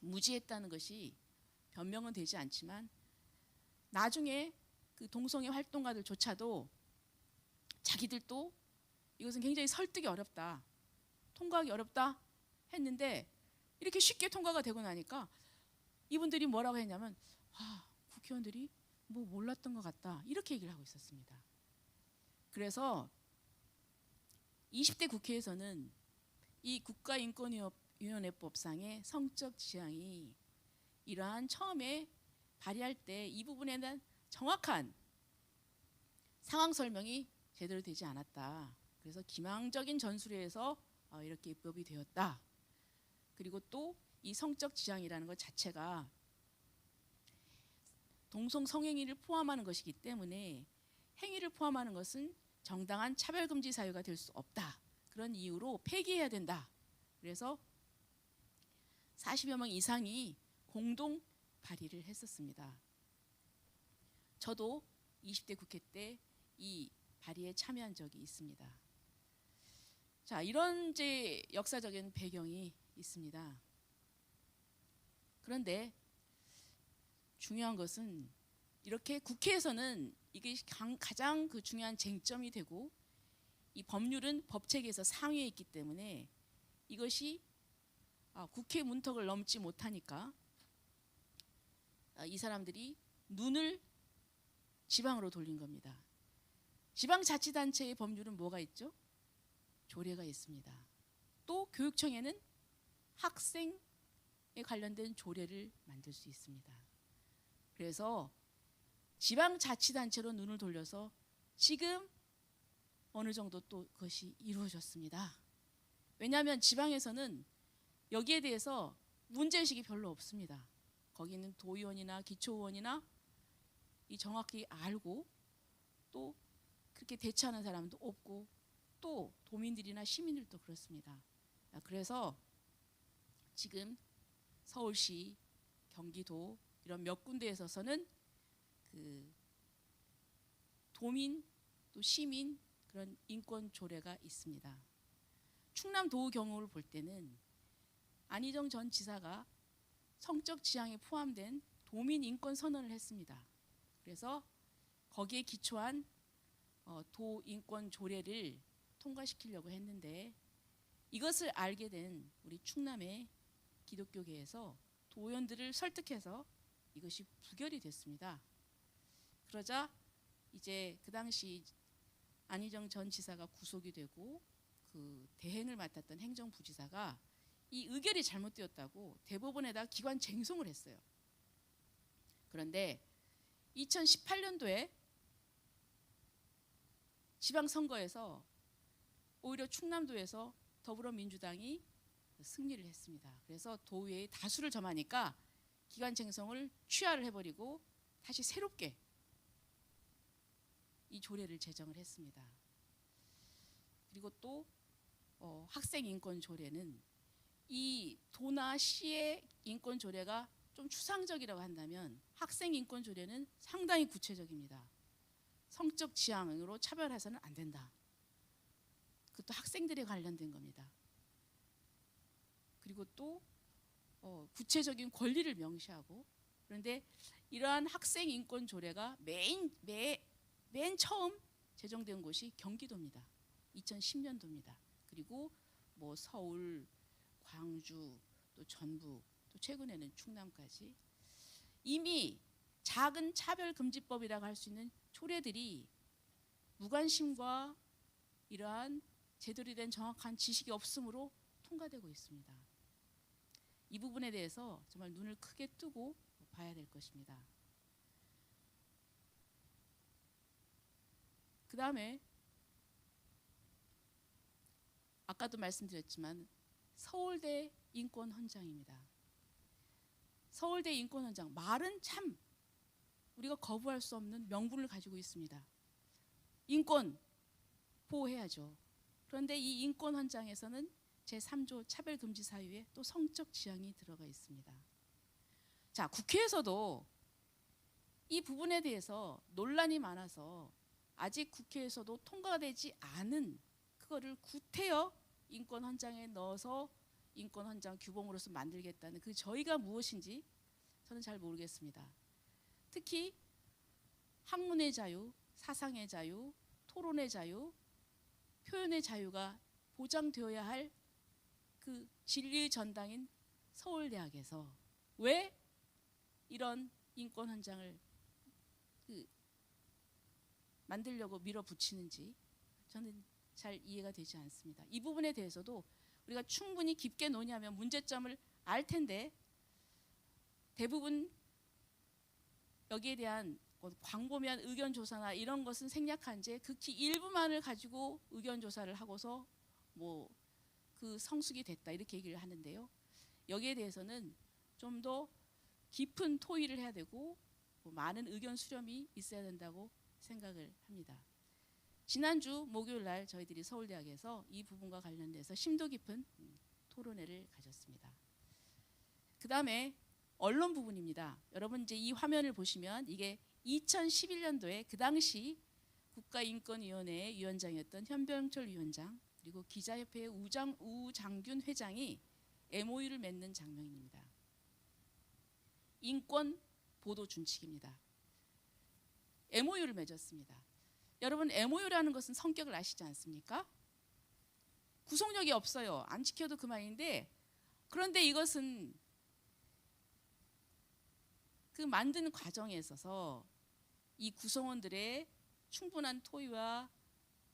무지했다는 것이 변명은 되지 않지만 나중에 그 동성애 활동가들조차도 자기들도 이것은 굉장히 설득이 어렵다, 통과하기 어렵다 했는데 이렇게 쉽게 통과가 되고 나니까 이분들이 뭐라고 했냐면 국회의원들이 뭐 몰랐던 것 같다 이렇게 얘기를 하고 있었습니다. 그래서 20대 국회에서는 이 국가인권위원회법상의 성적 지향이 이러한 처음에 발의할 때 이 부분에 대한 정확한 상황 설명이 제대로 되지 않았다. 그래서 기망적인 전술에 의해서 이렇게 입법이 되었다. 그리고 또 이 성적 지향이라는 것 자체가 동성 성행위를 포함하는 것이기 때문에 행위를 포함하는 것은 정당한 차별금지 사유가 될 수 없다. 그런 이유로 폐기해야 된다. 그래서 40여 명 이상이 공동 발의를 했었습니다. 저도 20대 국회 때 이 발의에 참여한 적이 있습니다. 자, 이런 이제 역사적인 배경이 있습니다. 그런데 중요한 것은 이렇게 국회에서는 이게 가장 그 중요한 쟁점이 되고 이 법률은 법체계에서 상위에 있기 때문에 이것이 국회 문턱을 넘지 못하니까 이 사람들이 눈을 지방으로 돌린 겁니다. 지방자치단체의 법률은 뭐가 있죠? 조례가 있습니다. 또 교육청에는 학생에 관련된 조례를 만들 수 있습니다. 그래서 지방자치단체로 눈을 돌려서 지금 어느 정도 또 그것이 이루어졌습니다. 왜냐하면 지방에서는 여기에 대해서 문제의식이 별로 없습니다. 거기는 도의원이나 기초의원이나 이 정확히 알고 또 그렇게 대처하는 사람도 없고 또 도민들이나 시민들도 그렇습니다. 그래서 지금 서울시, 경기도 이런 몇 군데에 있어서는 그 도민 또 시민 그런 인권 조례가 있습니다. 충남도의 경우를 볼 때는 안희정 전 지사가 성적 지향에 포함된 도민 인권 선언을 했습니다. 그래서 거기에 기초한 도 인권 조례를 통과시키려고 했는데 이것을 알게 된 우리 충남의 기독교계에서 도의원들을 설득해서 이것이 부결이 됐습니다. 그러자 이제 그 당시 안희정 전 지사가 구속이 되고 그 대행을 맡았던 행정부지사가 이 의결이 잘못되었다고 대법원에다 기관 쟁송을 했어요. 그런데 2018년도에 지방선거에서 오히려 충남도에서 더불어민주당이 승리를 했습니다. 그래서 도의회의 다수를 점하니까 기관 쟁송을 취하를 해버리고 다시 새롭게 이 조례를 제정을 했습니다. 그리고 또 학생 인권 조례는 이 도나 시의 인권 조례가 좀 추상적이라고 한다면 학생 인권 조례는 상당히 구체적입니다. 성적 지향으로 차별해서는 안 된다. 그것도 학생들에 관련된 겁니다. 그리고 또 구체적인 권리를 명시하고 그런데 이러한 학생 인권 조례가 맨 처음 제정된 곳이 경기도입니다. 2010년도입니다. 그리고 뭐 서울, 광주, 또 전북, 또 최근에는 충남까지 이미 작은 차별금지법이라고 할 수 있는 조례들이 무관심과 이러한 제대로 된 정확한 지식이 없으므로 통과되고 있습니다. 이 부분에 대해서 정말 눈을 크게 뜨고 봐야 될 것입니다. 그 다음에 아까도 말씀드렸지만 서울대 인권헌장입니다. 서울대 인권헌장 말은 참 우리가 거부할 수 없는 명분을 가지고 있습니다. 인권 보호해야죠. 그런데 이 인권헌장에서는 제3조 차별금지 사유에 또 성적 지향이 들어가 있습니다. 자, 국회에서도 이 부분에 대해서 논란이 많아서 아직 국회에서도 통과되지 않은 그거를 구태여 인권헌장에 넣어서 인권헌장 규범으로서 만들겠다는 그 저희가 무엇인지 저는 잘 모르겠습니다. 특히 학문의 자유, 사상의 자유, 토론의 자유, 표현의 자유가 보장되어야 할 그 진리의 전당인 서울대학에서 왜 이런 인권헌장을 만들려고 밀어붙이는지 저는 잘 이해가 되지 않습니다. 이 부분에 대해서도 우리가 충분히 깊게 논의하면 문제점을 알 텐데 대부분 여기에 대한 광범위한 의견 조사나 이런 것은 생략한 채 극히 일부만을 가지고 의견 조사를 하고서 뭐 그 성숙이 됐다 이렇게 얘기를 하는데요. 여기에 대해서는 좀 더 깊은 토의를 해야 되고 많은 의견 수렴이 있어야 된다고 생각을 합니다. 지난주 목요일 날 저희들이 서울대학에서 이 부분과 관련돼서 심도 깊은 토론회를 가졌습니다. 그 다음에 언론 부분입니다. 여러분 이제 이 화면을 보시면 이게 2011년도에 그 당시 국가인권위원회의 위원장이었던 현병철 위원장 그리고 기자협회의 우장균 회장이 MOU를 맺는 장면입니다. 인권 보도 준칙입니다. MOU를 맺었습니다. 여러분 MOU라는 것은 성격을 아시지 않습니까? 구속력이 없어요. 안 지켜도 그만인데 그런데 이것은 그 만드는 과정에 있어서 이 구성원들의 충분한 토의와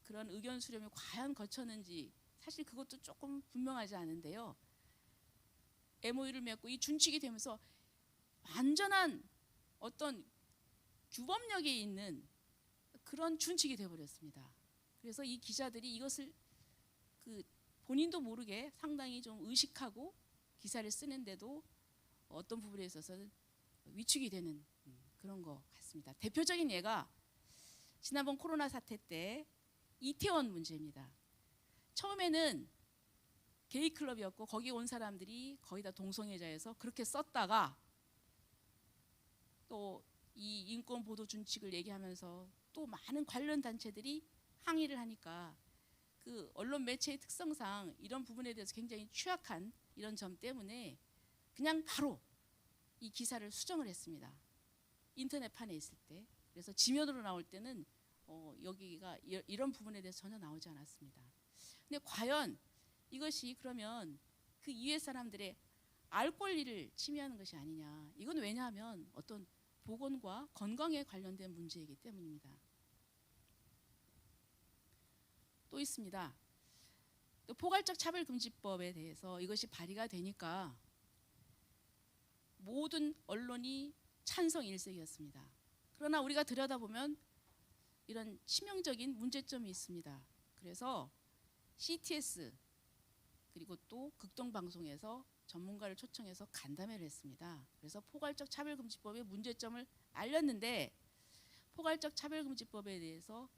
그런 의견 수렴이 과연 거쳤는지 사실 그것도 조금 분명하지 않은데요. MOU를 맺고 이 준칙이 되면서 완전한 어떤 규범력이 있는 그런 준칙이 되어버렸습니다. 그래서 이 기자들이 이것을 본인도 모르게 상당히 좀 의식하고 기사를 쓰는데도 어떤 부분에 있어서는 위축이 되는 그런 것 같습니다. 대표적인 예가 지난번 코로나 사태 때 이태원 문제입니다. 처음에는 게이 클럽이었고 거기 온 사람들이 거의 다 동성애자여서 그렇게 썼다가 또 이 인권 보도 준칙을 얘기하면서 또 많은 관련 단체들이 항의를 하니까 그 언론 매체의 특성상 이런 부분에 대해서 굉장히 취약한 이런 점 때문에 그냥 바로 이 기사를 수정을 했습니다. 인터넷판에 있을 때. 그래서 지면으로 나올 때는 여기가 이런 부분에 대해서 전혀 나오지 않았습니다. 근데 과연 이것이 그러면 그 이외 사람들의 알 권리를 침해하는 것이 아니냐. 이건 왜냐하면 어떤 보건과 건강에 관련된 문제이기 때문입니다. 또 있습니다. 또 포괄적 차별금지법에 대해서 이것이 발의가 되니까 모든 언론이 찬성 일색이었습니다. 그러나 우리가 들여다보면 이런 치명적인 문제점이 있습니다. 그래서 CTS 그리고 또 극동방송에서 전문가를 초청해서 간담회를 했습니다. 그래서 포괄적 차별금지법의 문제점을 알렸는데 포괄적 차별금지법에 대해서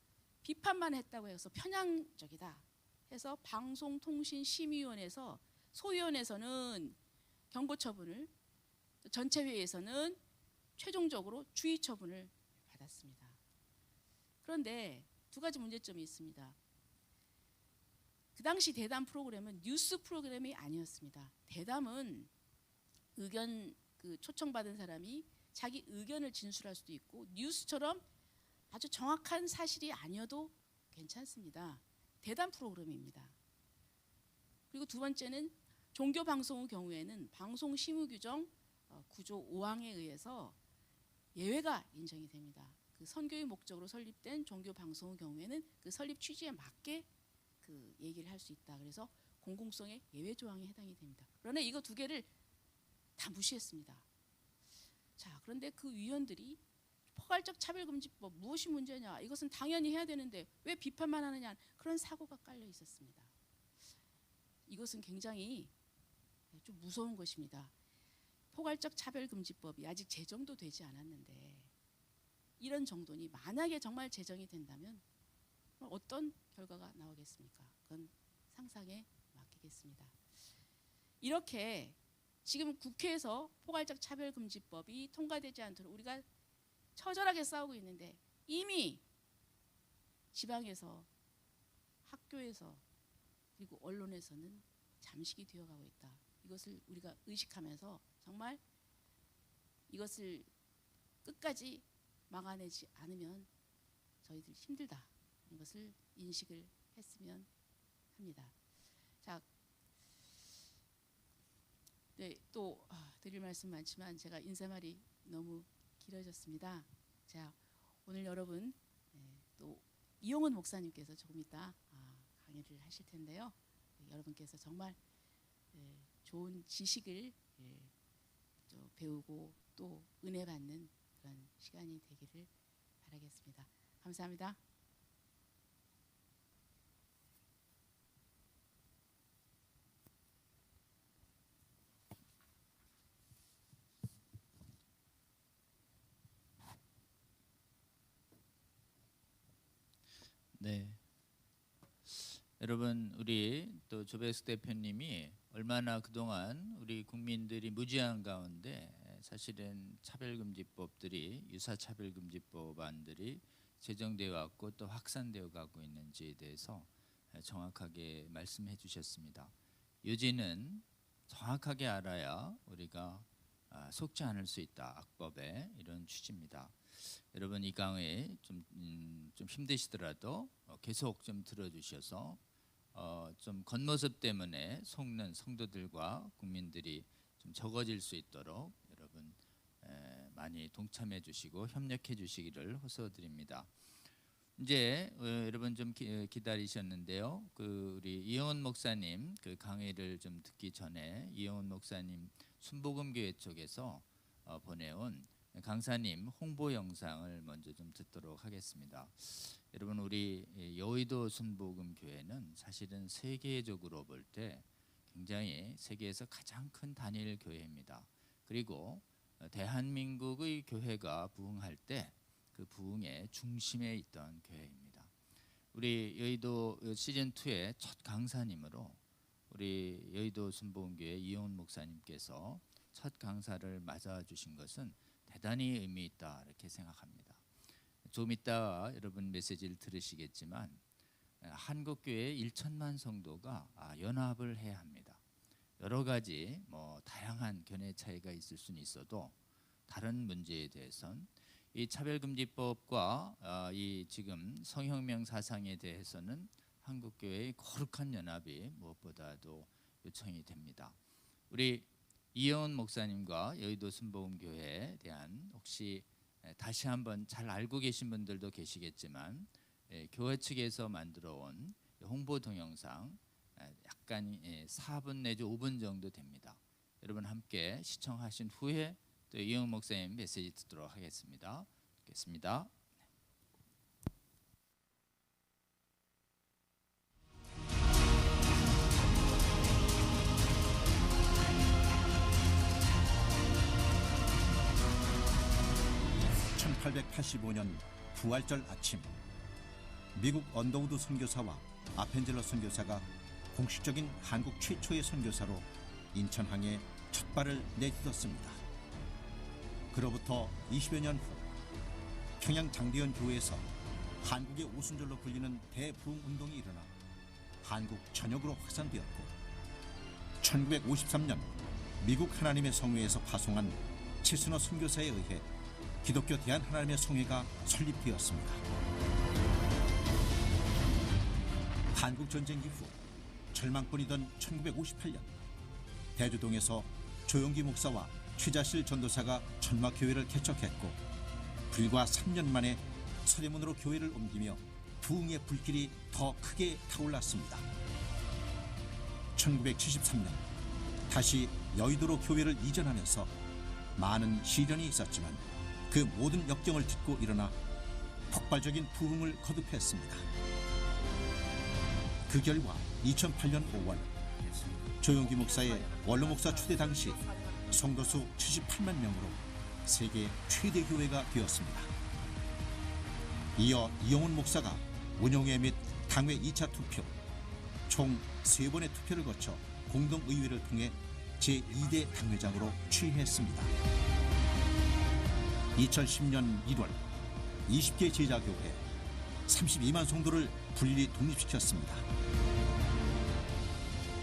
비판만 했다고 해서 편향적이다 해서 방송통신심의위원회에서 소위원회에서는 경고 처분을 전체회의에서는 최종적으로 주의 처분을 받았습니다. 그런데 두 가지 문제점이 있습니다. 그 당시 대담 프로그램은 뉴스 프로그램이 아니었습니다. 대담은 의견 초청받은 사람이 자기 의견을 진술할 수도 있고 뉴스처럼 아주 정확한 사실이 아니어도 괜찮습니다. 대담 프로그램입니다. 그리고 두 번째는 종교 방송의 경우에는 방송심의규정 9조 5항에 의해서 예외가 인정이 됩니다. 그 선교의 목적으로 설립된 종교 방송의 경우에는 그 설립 취지에 맞게 그 얘기를 할 수 있다. 그래서 공공성의 예외 조항에 해당이 됩니다. 그러나 이거 두 개를 다 무시했습니다. 자, 그런데 그 위원들이 포괄적 차별금지법 무엇이 문제냐? 이것은 당연히 해야 되는데 왜 비판만 하느냐? 그런 사고가 깔려 있었습니다. 이것은 굉장히 좀 무서운 것입니다. 포괄적 차별금지법이 아직 제정도 되지 않았는데 이런 정도니 만약에 정말 제정이 된다면 어떤 결과가 나오겠습니까? 그건 상상에 맡기겠습니다. 이렇게 지금 국회에서 포괄적 차별금지법이 통과되지 않도록 우리가 처절하게 싸우고 있는데 이미 지방에서 학교에서 그리고 언론에서는 잠식이 되어가고 있다. 이것을 우리가 의식하면서 정말 이것을 끝까지 막아내지 않으면 저희들 힘들다. 이것을 인식을 했으면 합니다. 자, 네, 또 드릴 말씀 많지만 제가 인사말이 너무 길어졌습니다. 자, 오늘 여러분 또 이용훈 목사님께서 조금 이따 강의를 하실 텐데요. 여러분께서 정말 좋은 지식을 배우고 또 은혜 받는 그런 시간이 되기를 바라겠습니다. 감사합니다. 네. 여러분, 우리 또 조백수 대표님이 얼마나 그동안 우리 국민들이 무지한 가운데 사실은 차별금지법들이 유사차별금지법안들이 제정되어 왔고 또 확산되어 가고 있는지에 대해서 정확하게 말씀해 주셨습니다. 요지는 정확하게 알아야 우리가 속지 않을 수 있다. 악법에 이런 취지입니다. 여러분 이 강의 좀 힘드시더라도 계속 좀 들어주셔서 좀 겉모습 때문에 속는 성도들과 국민들이 좀 적어질 수 있도록 여러분 많이 동참해 주시고 협력해 주시기를 호소드립니다. 이제 여러분 좀 기다리셨는데요. 우리 이영훈 목사님 강의를 좀 듣기 전에 이영훈 목사님 순복음교회 쪽에서 보내온 강사님 홍보 영상을 먼저 좀 듣도록 하겠습니다. 여러분, 우리 여의도 순복음교회는 사실은 세계적으로 볼 때 굉장히 세계에서 가장 큰 단일 교회입니다. 그리고 대한민국의 교회가 부흥할 때 그 부흥의 중심에 있던 교회입니다. 우리 여의도 시즌 2의 첫 강사님으로 우리 여의도 순복음교회 이영훈 목사님께서 첫 강사를 맞아주신 것은 대단히 의미 있다 이렇게 생각합니다. 좀 이따 여러분 메시지를 들으시겠지만 한국교회 1천만 성도가 연합을 해야 합니다. 여러 가지 다양한 견해 차이가 있을 수는 있어도 다른 문제에 대해선 이 차별금지법과 이 지금 성혁명 사상에 대해서는 한국교회의 거룩한 연합이 무엇보다도 요청이 됩니다. 우리 이영훈 목사님과 여의도 순복음교회에 대한 혹시 다시 한번 잘 알고 계신 분들도 계시겠지만 교회 측에서 만들어 온 홍보 동영상 약간 4분 내지 5분 정도 됩니다. 여러분 함께 시청하신 후에 또 이영훈 목사님 메시지 듣도록 하겠습니다. 듣겠습니다. 1885년 부활절 아침, 미국 언더우드 선교사와 아펜젤러 선교사가 공식적인 한국 최초의 선교사로 인천항에 첫 발을 내딛었습니다. 그로부터 20여 년 후 평양 장대현 교회에서 한국의 오순절로 불리는 대부흥운동이 일어나 한국 전역으로 확산되었고 1953년 미국 하나님의 성회에서 파송한 최순호 선교사에 의해 기독교 대한하나님의 성회가 설립되었습니다. 한국전쟁 이후 절망권이던 1958년 대주동에서 조용기 목사와 최자실 전도사가 천막교회를 개척했고 불과 3년 만에 서대문으로 교회를 옮기며 부흥의 불길이 더 크게 타올랐습니다. 1973년 다시 여의도로 교회를 이전하면서 많은 시련이 있었지만 그 모든 역경을 딛고 일어나 폭발적인 부흥을 거듭했습니다. 그 결과 2008년 5월 조용기 목사의 원로 목사 추대 당시 성도수 78만 명으로 세계 최대 교회가 되었습니다. 이어 이영훈 목사가 운영회 및 당회 2차 투표, 총 3번의 투표를 거쳐 공동의회를 통해 제2대 당회장으로 취임했습니다. 2010년 1월 20개 제자교회 32만 성도를 분리 독립시켰습니다.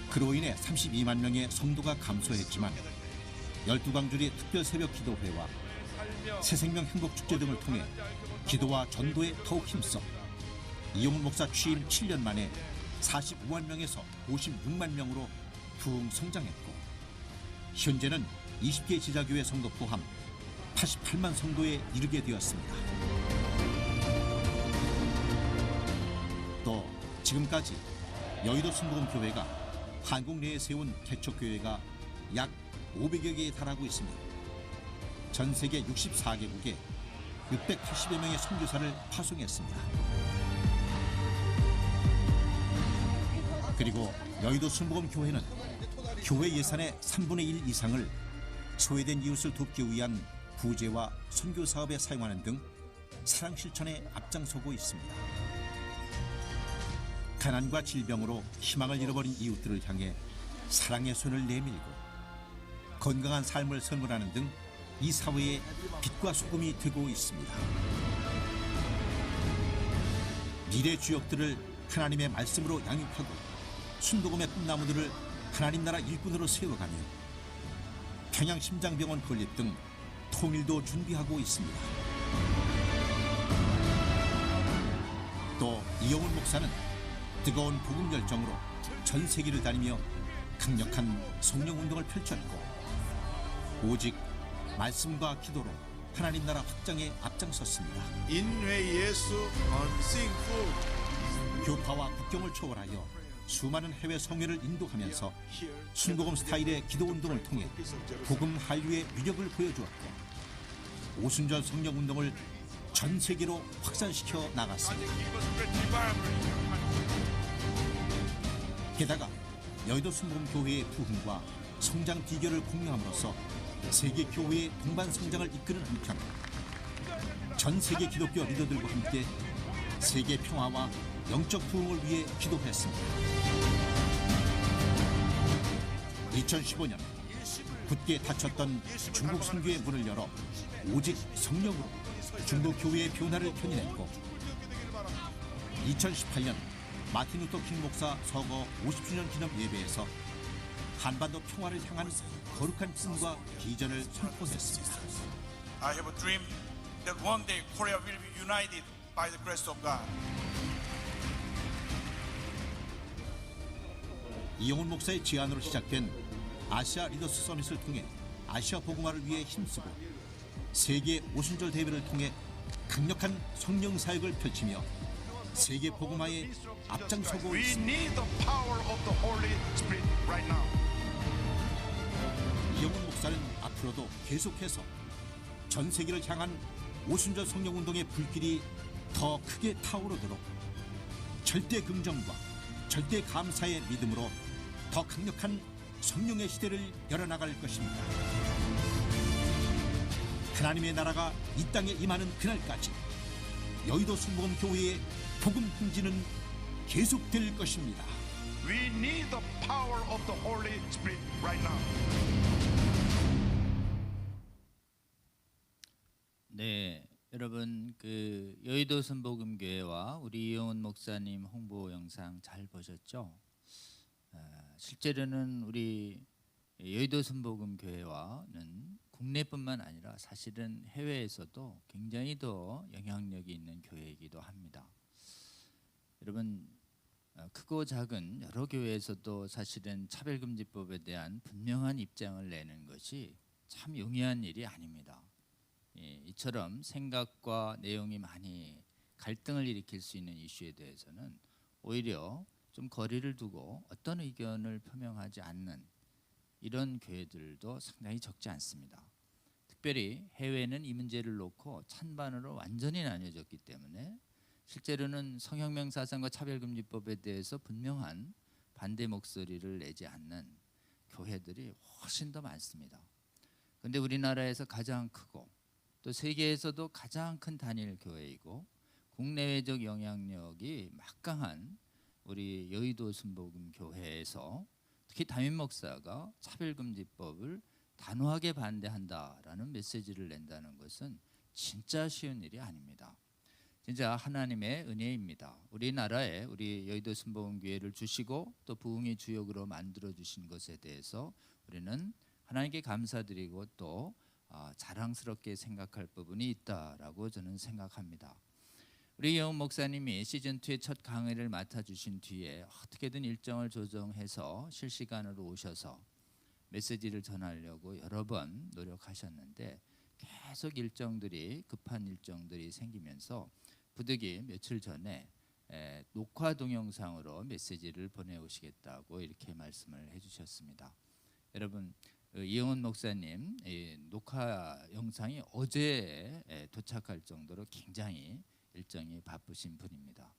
그로 인해 32만 명의 성도가 감소했지만 12광주리 특별 새벽 기도회와 새생명 행복축제 등을 통해 기도와 전도에 더욱 힘써 이영훈 목사 취임 7년 만에 45만 명에서 56만 명으로 부흥 성장했고 현재는 20개 제자교회 성도 포함 88만 성도에 이르게 되었습니다. 또 지금까지 여의도 순복음교회가 한국 내에 세운 개척교회가 약 500여 개에 달하고 있으며 전 세계 64개국에 680여 명의 선교사를 파송했습니다. 그리고 여의도 순복음교회는 교회 예산의 3분의 1 이상을 소외된 이웃을 돕기 위한 부재와 선교 사업에 사용하는 등 사랑 실천에 앞장서고 있습니다. 가난과 질병으로 희망을 잃어버린 이웃들을 향해 사랑의 손을 내밀고 건강한 삶을 선물하는 등 이 사회의 빛과 소금이 되고 있습니다. 미래 주역들을 하나님의 말씀으로 양육하고 순복음의 꿈나무들을 하나님 나라 일꾼으로 세워가며 평양심장병원 건립 등 통일도 준비하고 있습니다. 또 이영훈 목사는 뜨거운 복음 열정으로 전 세계를 다니며 강력한 성령 운동을 펼쳤고 오직 말씀과 기도로 하나님 나라 확장에 앞장섰습니다. 인회 예수 언싱푸 교파와 국경을 초월하여 수많은 해외 성회를 인도하면서 순복음 스타일의 기도 운동을 통해 복음 한류의 위력을 보여주었고 오순절 성령 운동을 전 세계로 확산시켜 나갔습니다. 게다가 여의도 순복음 교회의 부흥과 성장 비결을 공유함으로써 세계 교회의 동반 성장을 이끄는 한편 전 세계 기독교 리더들과 함께 세계 평화와 영적 부흥을 위해 기도했습니다. 2015년 굳게 닫혔던 중국 선교의 문을 열어 오직 성령으로 중국 교회의 변화를 펴내냈고 2018년 마틴 루터 킹 목사 서거 50주년 기념 예배에서 한반도 평화를 향한 거룩한 꿈과 비전을 선포했습니다. I have a dream that one day Korea will be united by the grace of God. 이영훈 목사의 제안으로 시작된 아시아 리더스 서밋을 통해 아시아 복음화를 위해 힘쓰고 세계 오순절 대회를 통해 강력한 성령 사역을 펼치며 세계 복음화에 앞장서고 We 있습니다. need the power of the Holy Spirit right now. 이영훈 목사는 앞으로도 계속해서 전 세계를 향한 오순절 성령 운동의 불길이 더 크게 타오르도록 절대 긍정과 절대 감사의 믿음으로 더 강력한 성령의 시대를 열어나갈 것입니다. 하나님의 나라가 이 땅에 임하는 그날까지 여의도 순복음 교회의 복음 행진은 계속될 것입니다. We need the power of the Holy Spirit right now. 네, 여러분 그 여의도 순복음교회와 우리 이영훈 목사님 홍보 영상 잘 보셨죠? 실제로는 우리 여의도 순복음교회와는 국내뿐만 아니라 사실은 해외에서도 굉장히 더 영향력이 있는 교회이기도 합니다. 여러분 크고 작은 여러 교회에서도 사실은 차별금지법에 대한 분명한 입장을 내는 것이 참 용이한 일이 아닙니다. 이처럼 생각과 내용이 많이 갈등을 일으킬 수 있는 이슈에 대해서는 오히려 좀 거리를 두고 어떤 의견을 표명하지 않는 이런 교회들도 상당히 적지 않습니다. 특별히 해외는 이 문제를 놓고 찬반으로 완전히 나뉘어졌기 때문에 실제로는 성혁명 사상과 차별금지법에 대해서 분명한 반대 목소리를 내지 않는 교회들이 훨씬 더 많습니다. 그런데 우리나라에서 가장 크고 또 세계에서도 가장 큰 단일 교회이고 국내외적 영향력이 막강한 우리 여의도 순복음 교회에서 특히 담임 목사가 차별금지법을 단호하게 반대한다라는 메시지를 낸다는 것은 진짜 쉬운 일이 아닙니다. 진짜 하나님의 은혜입니다. 우리나라에 우리 여의도 순복음 교회를 주시고 또 부흥의 주역으로 만들어 주신 것에 대해서 우리는 하나님께 감사드리고 또 자랑스럽게 생각할 부분이 있다라고 저는 생각합니다. 우리 이영훈 목사님이 시즌2의 첫 강의를 맡아주신 뒤에 어떻게든 일정을 조정해서 실시간으로 오셔서 메시지를 전하려고 여러 번 노력하셨는데 계속 급한 일정들이 생기면서 부득이 며칠 전에 녹화 동영상으로 메시지를 보내오시겠다고 이렇게 말씀을 해주셨습니다. 여러분 이영훈 목사님 녹화 영상이 어제 도착할 정도로 굉장히 일정이 바쁘신 분입니다.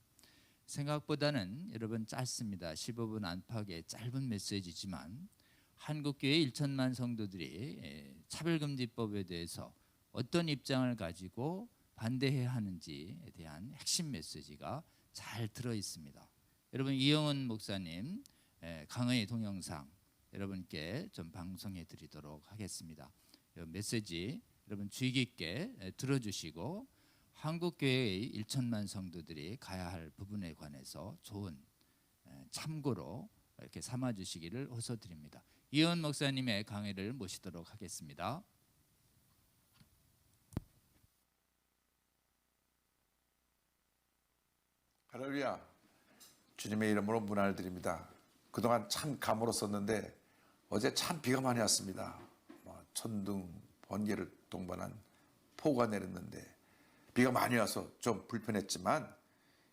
생각보다는 여러분 짧습니다. 15분 안팎의 짧은 메시지지만 한국교회 1천만 성도들이 차별금지법에 대해서 어떤 입장을 가지고 반대해야 하는지에 대한 핵심 메시지가 잘 들어 있습니다. 여러분 이영훈 목사님 강의 동영상 여러분께 좀 방송해 드리도록 하겠습니다. 메시지 여러분 주의 깊게 들어주시고 한국교회의 1천만 성도들이 가야 할 부분에 관해서 좋은 참고로 이렇게 삼아주시기를 호소드립니다. 이영훈 목사님의 강의를 모시도록 하겠습니다. 할렐루야. 주님의 이름으로 문안을 드립니다. 그동안 참 가물었었는데 어제 참 비가 많이 왔습니다. 천둥, 번개를 동반한 폭우가 내렸는데 비가 많이 와서 좀 불편했지만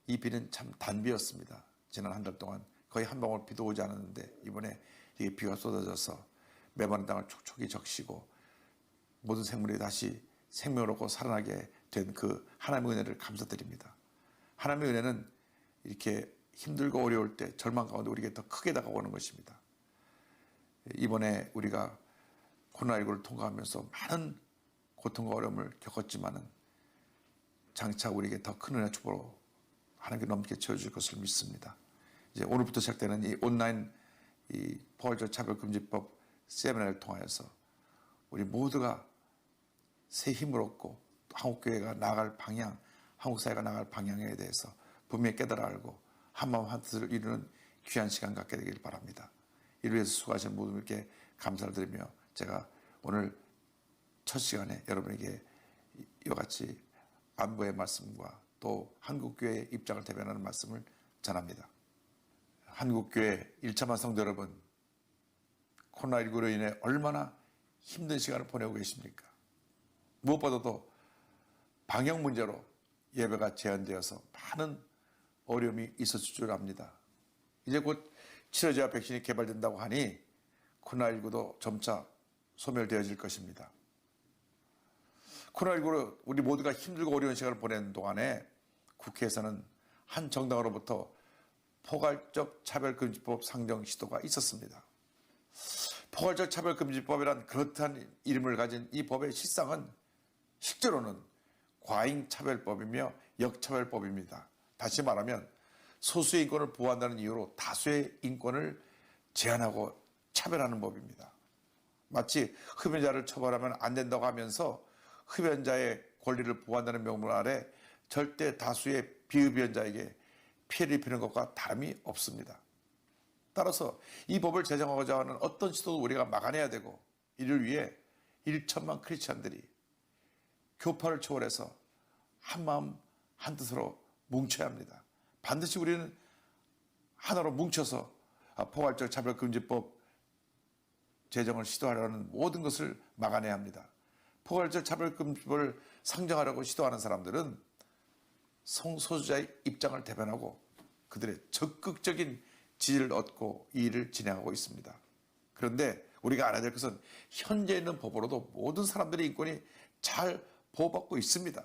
이 비는 참 단비였습니다. 지난 한 달 동안 거의 한 방울 비도 오지 않았는데 이번에 이게 비가 쏟아져서 메마른 땅을 촉촉이 적시고 모든 생물이 다시 생명을 얻고 살아나게 된 그 하나님의 은혜를 감사드립니다. 하나님의 은혜는 이렇게 힘들고 어려울 때 절망 가운데 우리에게 더 크게 다가오는 것입니다. 이번에 우리가 코로나19를 통과하면서 많은 고통과 어려움을 겪었지만은 장차 우리에게 더 큰 은혜 축복으로 하나님께 넘게 채워줄 것을 믿습니다. 이제 오늘부터 시작되는 이 온라인 이 포괄적 차별금지법 세미나를 통하여서 우리 모두가 새 힘을 얻고 한국교회가 나아갈 방향, 한국 사회가 나아갈 방향에 대해서 분명히 깨달아 알고 한마음 한뜻을 이루는 귀한 시간 갖게 되길 바랍니다. 이를 위해서 수고하신 모든 분께 감사를 드리며 제가 오늘 첫 시간에 여러분에게 이와 같이 안부의 말씀과 또 한국교회의 입장을 대변하는 말씀을 전합니다. 한국교회 1차만 성도 여러분, 코로나19로 인해 얼마나 힘든 시간을 보내고 계십니까? 무엇보다도 방역 문제로 예배가 제한되어서 많은 어려움이 있었을 줄 압니다. 이제 곧 치료제와 백신이 개발된다고 하니 코로나19도 점차 소멸되어질 것입니다. 코로나19로 우리 모두가 힘들고 어려운 시간을 보내는 동안에 국회에서는 한 정당으로부터 포괄적 차별금지법 상정 시도가 있었습니다. 포괄적 차별금지법이란 그렇다는 이름을 가진 이 법의 실상은 실제로는 과잉차별법이며 역차별법입니다. 다시 말하면 소수의 인권을 보호한다는 이유로 다수의 인권을 제한하고 차별하는 법입니다. 마치 흡연자를 처벌하면 안 된다고 하면서 흡연자의 권리를 보호한다는 명분 아래 절대 다수의 비흡연자에게 피해를 입히는 것과 다름이 없습니다. 따라서 이 법을 제정하고자 하는 어떤 시도도 우리가 막아내야 되고 이를 위해 1천만 크리스찬들이 교파를 초월해서 한마음 한뜻으로 뭉쳐야 합니다. 반드시 우리는 하나로 뭉쳐서 포괄적 차별금지법 제정을 시도하려는 모든 것을 막아내야 합니다. 포괄적 차별금지법을 상정하려고 시도하는 사람들은 성소수자의 입장을 대변하고 그들의 적극적인 지지를 얻고 이 일을 진행하고 있습니다. 그런데 우리가 알아야 될 것은 현재 있는 법으로도 모든 사람들의 인권이 잘 보호받고 있습니다.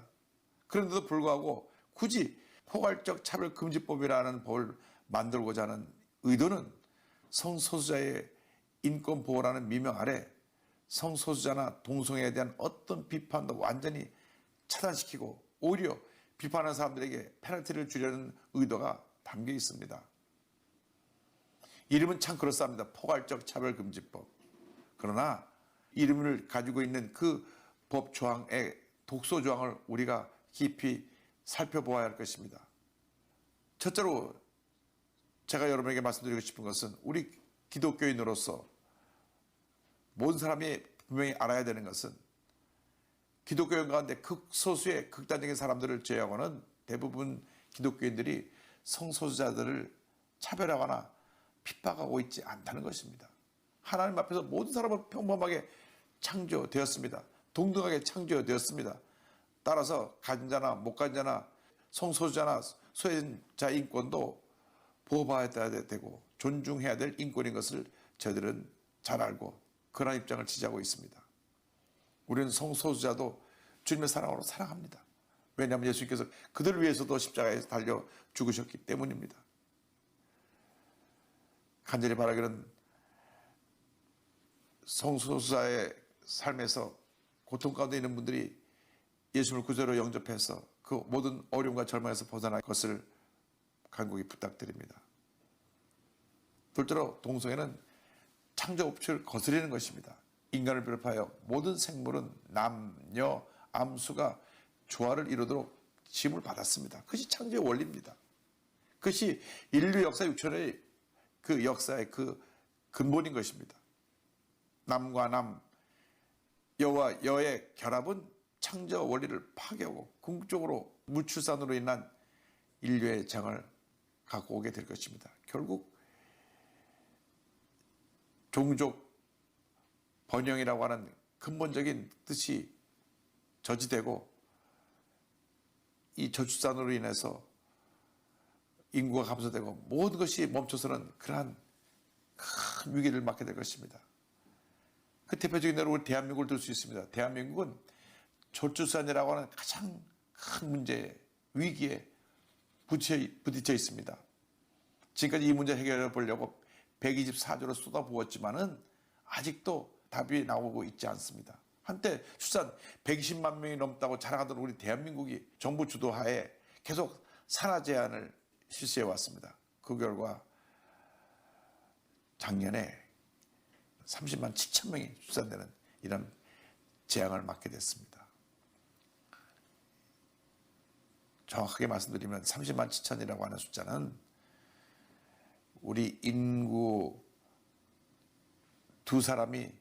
그런데도 불구하고 굳이 포괄적 차별금지법이라는 법을 만들고자 하는 의도는 성소수자의 인권 보호라는 미명 아래 성소수자나 동성애에 대한 어떤 비판도 완전히 차단시키고 오히려 비판하는 사람들에게 페널티를 주려는 의도가 담겨 있습니다. 이름은 참 그렇습니다. 포괄적 차별금지법. 그러나 이름을 가지고 있는 그 법 조항의 독소 조항을 우리가 깊이 살펴보아야 할 것입니다. 첫째로 제가 여러분에게 말씀드리고 싶은 것은 우리 기독교인으로서 모든 사람이 분명히 알아야 되는 것은 기독교인 가운데 극소수의 극단적인 사람들을 제외하고는 대부분 기독교인들이 성소수자들을 차별하거나 핍박하고 있지 않다는 것입니다. 하나님 앞에서 모든 사람은 평범하게 창조되었습니다. 동등하게 창조되었습니다. 따라서 가진 자나 못 가진 자나 성소수자나 소외자 인권도 보호받아야 되고 존중해야 될 인권인 것을 저희들은 잘 알고 그런 입장을 지지하고 있습니다. 우리는 성소수자도 주님의 사랑으로 사랑합니다. 왜냐하면 예수님께서 그들을 위해서도 십자가에 달려 죽으셨기 때문입니다. 간절히 바라기는 성소수자의 삶에서 고통 가운데 있는 분들이 예수님을 구주로 영접해서 그 모든 어려움과 절망에서 벗어날 것을 간곡히 부탁드립니다. 둘째로 동성애는 창조 법칙을 거스르는 것입니다. 인간을 비롯하여 모든 생물은 남녀 암수가 조화를 이루도록 지음을 받았습니다. 그것이 창조의 원리입니다. 그것이 인류 역사 6천의 그 역사의 그 근본인 것입니다. 남과 남, 여와 여의 결합은 창조 원리를 파괴하고 궁극적으로 무출산으로 인한 인류의 장을 갖고 오게 될 것입니다. 결국 종족 번영이라고 하는 근본적인 뜻이 저지되고 이 저출산으로 인해서 인구가 감소되고 모든 것이 멈춰서는 그러한 큰 위기를 맞게 될 것입니다. 그 대표적인 예로 우리 대한민국을 들 수 있습니다. 대한민국은 저출산이라고 하는 가장 큰 문제, 위기에 부딪혀 있습니다. 지금까지 이 문제 해결해 보려고 124조를 쏟아부었지만은 아직도 답이 나오고 있지 않습니다. 한때 출산 120만 명이 넘다고 자랑하던 우리 대한민국이 정부 주도하에 계속 산하 제한을 실시해 왔습니다. 그 결과 작년에 30만 7천 명이 출산되는 이런 재앙을 맞게 됐습니다. 정확하게 말씀드리면 30만 7천이라고 하는 숫자는 우리 인구 두 사람이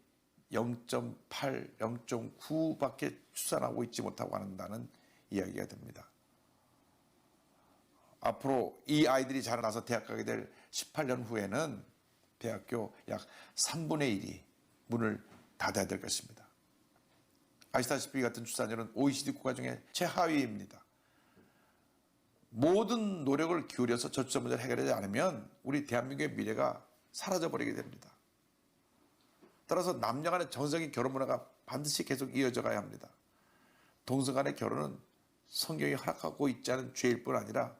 0.8, 0.9밖에 출산하고 있지 못하고 한다는 이야기가 됩니다. 앞으로 이 아이들이 자라나서 대학 가게 될 18년 후에는 대학교 약 3분의 1이 문을 닫아야 될 것입니다. 아시다시피 이 같은 출산율은 OECD 국가 중에 최하위입니다. 모든 노력을 기울여서 저출산 문제를 해결하지 않으면 우리 대한민국의 미래가 사라져버리게 됩니다. 따라서 남녀 간의 정상적인 결혼 문화가 반드시 계속 이어져 가야 합니다. 동성 간의 결혼은 성경이 허락하고 있지 않은 죄일 뿐 아니라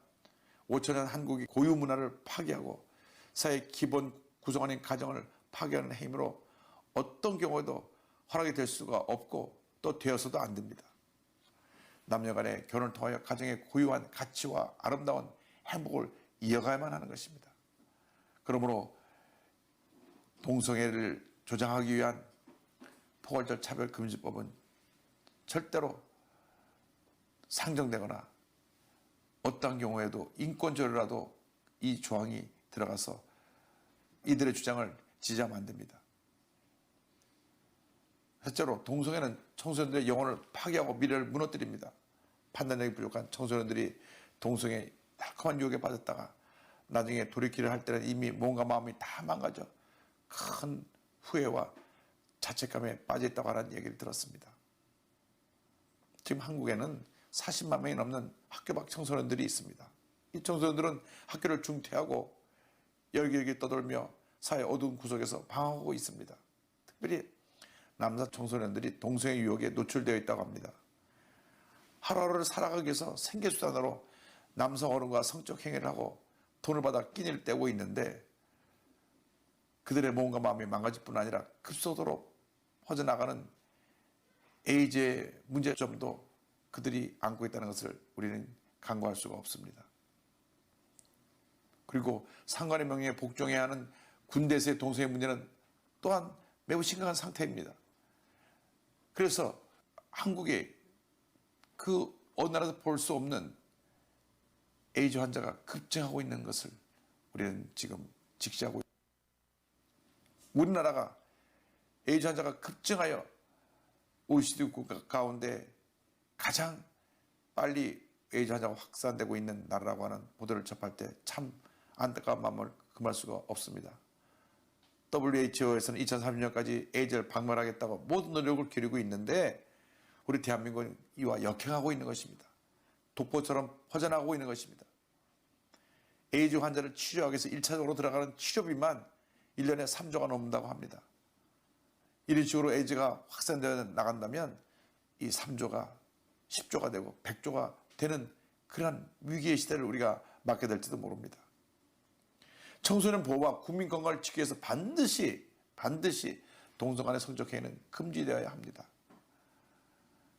5천년 한국의 고유 문화를 파괴하고 사회의 기본 구성원인 가정을 파괴하는 행위로 어떤 경우에도 허락이 될 수가 없고 또 되어서도 안 됩니다. 남녀 간의 결혼을 통하여 가정의 고유한 가치와 아름다운 행복을 이어가야만 하는 것입니다. 그러므로 동성애를 조장하기 위한 포괄적 차별금지법은 절대로 상정되거나 어떠한 경우에도 인권조례라도 이 조항이 들어가서 이들의 주장을 지지하면 안 됩니다. 실제로 동성애는 청소년들의 영혼을 파괴하고 미래를 무너뜨립니다. 판단력이 부족한 청소년들이 동성애 달콤한 유혹에 빠졌다가 나중에 돌이키를 할 때는 이미 몸과 마음이 다 망가져 큰 후회와 자책감에 빠져있다고 하는 얘기를 들었습니다. 지금 한국에는 40만 명이 넘는 학교 밖 청소년들이 있습니다. 이 청소년들은 학교를 중퇴하고 열기열기 떠돌며 사회 어두운 구석에서 방황하고 있습니다. 특별히 남자 청소년들이 동성애 유혹에 노출되어 있다고 합니다. 하루하루를 살아가기 위해서 생계수단으로 남성 어른과 성적 행위를 하고 돈을 받아 끼니를 떼고 있는데 그들의 몸과 마음이 망가질 뿐 아니라 급속도로 퍼져나가는 에이즈의 문제점도 그들이 안고 있다는 것을 우리는 간과할 수가 없습니다. 그리고 상관의 명령에 복종해야 하는 군대에서의 동성애 문제는 또한 매우 심각한 상태입니다. 그래서 한국에 그 어느 나라에서 볼 수 없는 에이즈 환자가 급증하고 있는 것을 우리는 지금 직시하고 있습니다. 우리나라가 에이즈 환자가 급증하여 OECD 국가 가운데 가장 빨리 에이즈 환자가 확산되고 있는 나라라고 하는 보도를 접할 때 참 안타까운 마음을 금할 수가 없습니다. WHO에서는 2030년까지 에이즈를 박멸하겠다고 모든 노력을 기울이고 있는데 우리 대한민국은 이와 역행하고 있는 것입니다. 독보처럼 퍼져나가고 있는 것입니다. 에이즈 환자를 치료하기 위해서 1차적으로 들어가는 치료비만 1년에 3조가 넘는다고 합니다. 이런 식으로 에이즈가 확산되어 나간다면 이 3조가 10조가 되고 100조가 되는 그러한 위기의 시대를 우리가 맞게 될지도 모릅니다. 청소년 보호와 국민 건강을 지키기 위해서 반드시 동성 간의 성적 행위는 금지되어야 합니다.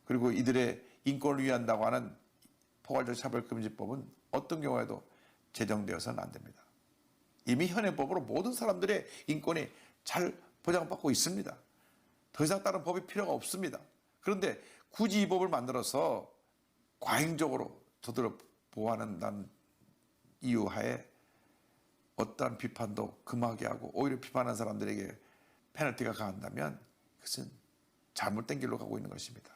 그리고 이들의 인권을 위한다고 하는 포괄적 차별금지법은 어떤 경우에도 제정되어서는 안 됩니다. 이미 현행 법으로 모든 사람들의 인권이 잘 보장받고 있습니다. 더 이상 다른 법이 필요가 없습니다. 그런데 굳이 이 법을 만들어서 과잉적으로 저들을 보호하는 이유 하에 어떠한 비판도 금하게 하고 오히려 비판하는 사람들에게 페널티가 가한다면 그것은 잘못된 길로 가고 있는 것입니다.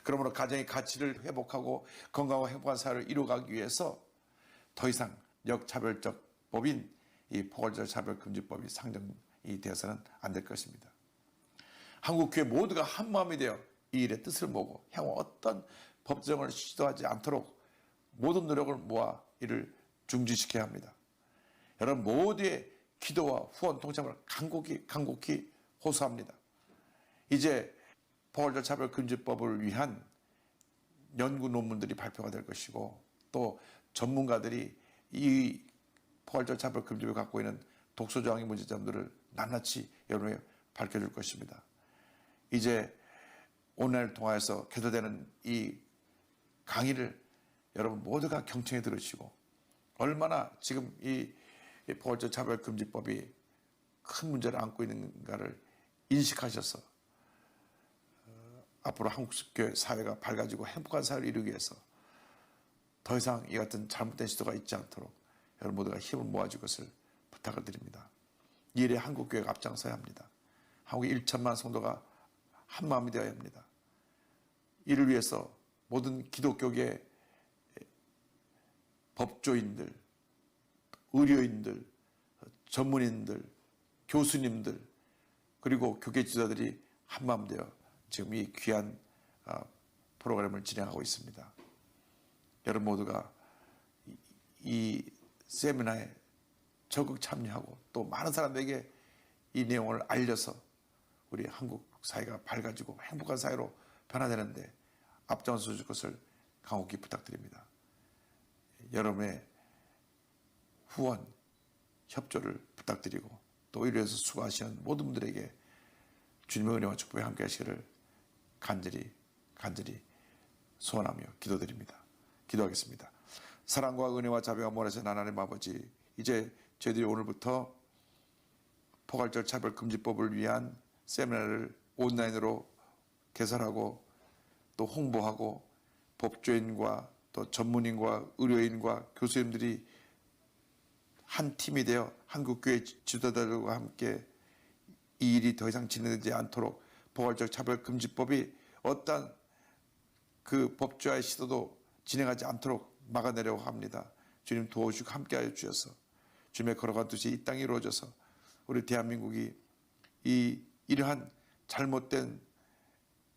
그러므로 가정의 가치를 회복하고 건강하고 행복한 사회를 이루어가기 위해서 더 이상 역차별적 법인 이 포괄적 차별금지법이 상정이 되어서는 안 될 것입니다. 한국 교회 모두가 한 마음이 되어 이 일의 뜻을 보고 향후 어떤 법정을 시도하지 않도록 모든 노력을 모아 이를 중지시켜야 합니다. 여러분 모두의 기도와 후원 동참을 간곡히 호소합니다. 이제 포괄적 차별금지법을 위한 연구 논문들이 발표가 될 것이고 또 전문가들이 이 포괄적 차별금지법이 갖고 있는 독소조항의 문제점들을 낱낱이 여러분에게 밝혀줄 것입니다. 이제 온라인을 통해서 개설되는 이 강의를 여러분 모두가 경청해 들으시고 얼마나 지금 이 포괄적 차별금지법이 큰 문제를 안고 있는가를 인식하셔서 앞으로 한국교회 사회가 밝아지고 행복한 사회를 이루기 위해서 더 이상 이 같은 잘못된 시도가 있지 않도록 여러분 모두가 힘을 모아줄 것을 부탁을 드립니다. 이 일에 한국교회가 앞장서야 합니다. 한국의 1천만 성도가 한마음이 되어야 합니다. 이를 위해서 모든 기독교계 법조인들, 의료인들, 전문인들, 교수님들 그리고 교계 지도자들이 한마음 되어 지금 이 귀한 프로그램을 진행하고 있습니다. 여러분 모두가 이 세미나에 적극 참여하고 또 많은 사람들에게 이 내용을 알려서 우리 한국 사회가 밝아지고 행복한 사회로 변화되는데 앞장서 줄 것을 간곡히 부탁드립니다. 여러분의 후원, 협조를 부탁드리고 또 이를 위해서 수고하시는 모든 분들에게 주님의 은혜와 축복에 함께 하시기를 간절히 소원하며 기도드립니다. 기도하겠습니다. 사랑과 은혜와 자비와 모라신 하나님 아버지, 이제 저희들이 오늘부터 포괄적 차별금지법을 위한 세미나를 온라인으로 개설하고 또 홍보하고 법조인과 또 전문인과 의료인과 교수님들이 한 팀이 되어 한국교회 지도자들과 함께 이 일이 더 이상 진행되지 않도록 포괄적 차별금지법이 어떤 그 법조화의 시도도 진행하지 않도록 막아내려고 합니다. 주님 도와주시고 함께하여 주셔서 주님의 걸어간 뜻이 이 땅에 이루어져서 우리 대한민국이 이러한 잘못된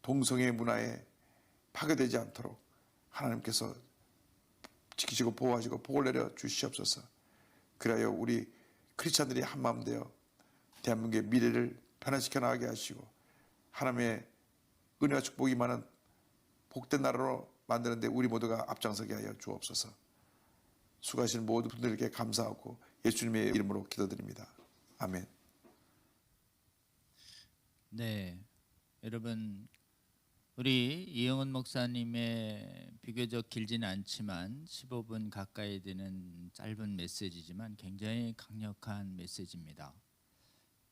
동성애 문화에 파괴되지 않도록 하나님께서 지키시고 보호하시고 복을 내려 주시옵소서. 그래야 우리 크리스찬들이 한마음 되어 대한민국의 미래를 변화시켜 나가게 하시고 하나님의 은혜와 축복이 많은 복된 나라로 만드는데 우리 모두가 앞장서게 하여 주옵소서. 수고하시는 모든 분들에게 감사하고 예수님의 이름으로 기도드립니다. 아멘. 네, 여러분 우리 이영은 목사님의 비교적 길지는 않지만 15분 가까이 되는 짧은 메시지지만 굉장히 강력한 메시지입니다.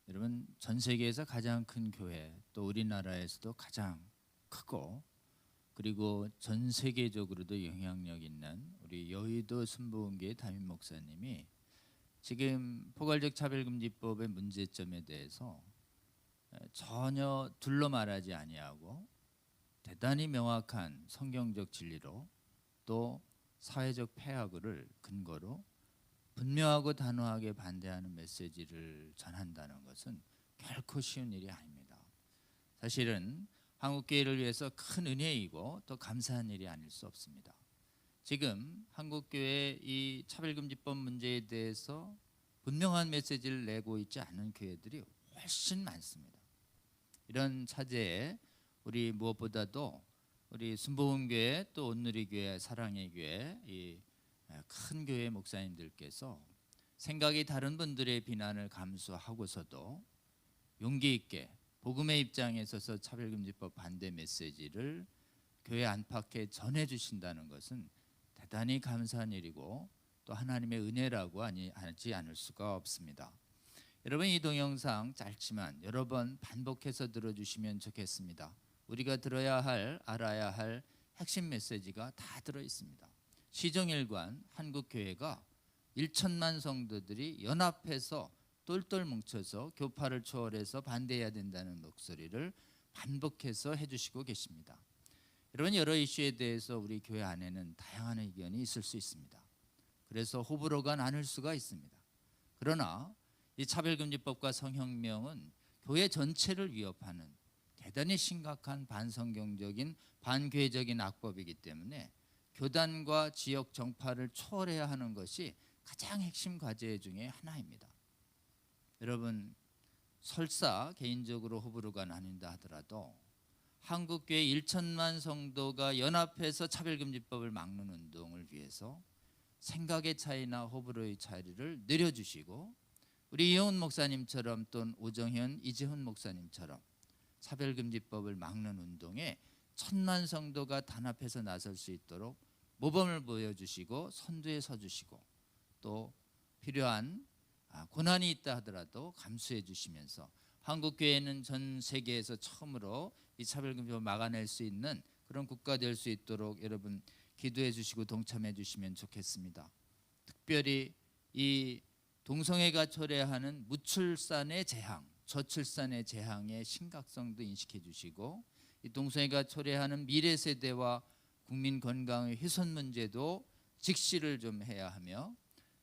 여러분 전 세계에서 가장 큰 교회 또 우리나라에서도 가장 크고 그리고 전 세계적으로도 영향력 있는 우리 여의도 순복음교회 담임 목사님이 지금 포괄적 차별금지법의 문제점에 대해서 전혀 둘러 말하지 아니하고 대단히 명확한 성경적 진리로 또 사회적 폐악을 근거로 분명하고 단호하게 반대하는 메시지를 전한다는 것은 결코 쉬운 일이 아닙니다. 사실은 한국교회를 위해서 큰 은혜이고 또 감사한 일이 아닐 수 없습니다. 지금 한국교회 이 차별금지법 문제에 대해서 분명한 메시지를 내고 있지 않은 교회들이 훨씬 많습니다. 이런 차제에 우리 무엇보다도 우리 순복음교회 또 온누리교회 사랑의 교회 이 큰 교회 목사님들께서 생각이 다른 분들의 비난을 감수하고서도 용기 있게 복음의 입장에 서서 차별금지법 반대 메시지를 교회 안팎에 전해주신다는 것은 대단히 감사한 일이고 또 하나님의 은혜라고 하지 않을 수가 없습니다. 여러분 이 동영상 짧지만 여러 번 반복해서 들어주시면 좋겠습니다. 우리가 들어야 할 알아야 할 핵심 메시지가 다 들어있습니다. 시정일관 한국교회가 1천만 성도들이 연합해서 똘똘 뭉쳐서 교파를 초월해서 반대해야 된다는 목소리를 반복해서 해주시고 계십니다. 여러분 여러 이슈에 대해서 우리 교회 안에는 다양한 의견이 있을 수 있습니다. 그래서 호불호가 나눌 수가 있습니다. 그러나 이 차별금지법과 성혁명은 교회 전체를 위협하는 대단히 심각한 반성경적인 반교회적인 악법이기 때문에 교단과 지역 정파를 초월해야 하는 것이 가장 핵심 과제 중에 하나입니다. 여러분, 설사 개인적으로 호불호가 나뉜다 하더라도 한국교회 1천만 성도가 연합해서 차별금지법을 막는 운동을 위해서 생각의 차이나 호불호의 차이를 늘려주시고 우리 이영훈 목사님처럼 또는 오정현, 이재훈 목사님처럼 차별금지법을 막는 운동에 1,000만 성도가 단합해서 나설 수 있도록 모범을 보여주시고 선두에 서주시고 또 필요한 고난이 있다 하더라도 감수해 주시면서 한국교회는 전 세계에서 처음으로 이 차별금지법을 막아낼 수 있는 그런 국가 될 수 있도록 여러분 기도해 주시고 동참해 주시면 좋겠습니다. 특별히 이 동성애가 초래하는 무출산의 재앙, 저출산의 재앙의 심각성도 인식해 주시고 이 동성애가 초래하는 미래 세대와 국민 건강의 훼손 문제도 직시를 좀 해야 하며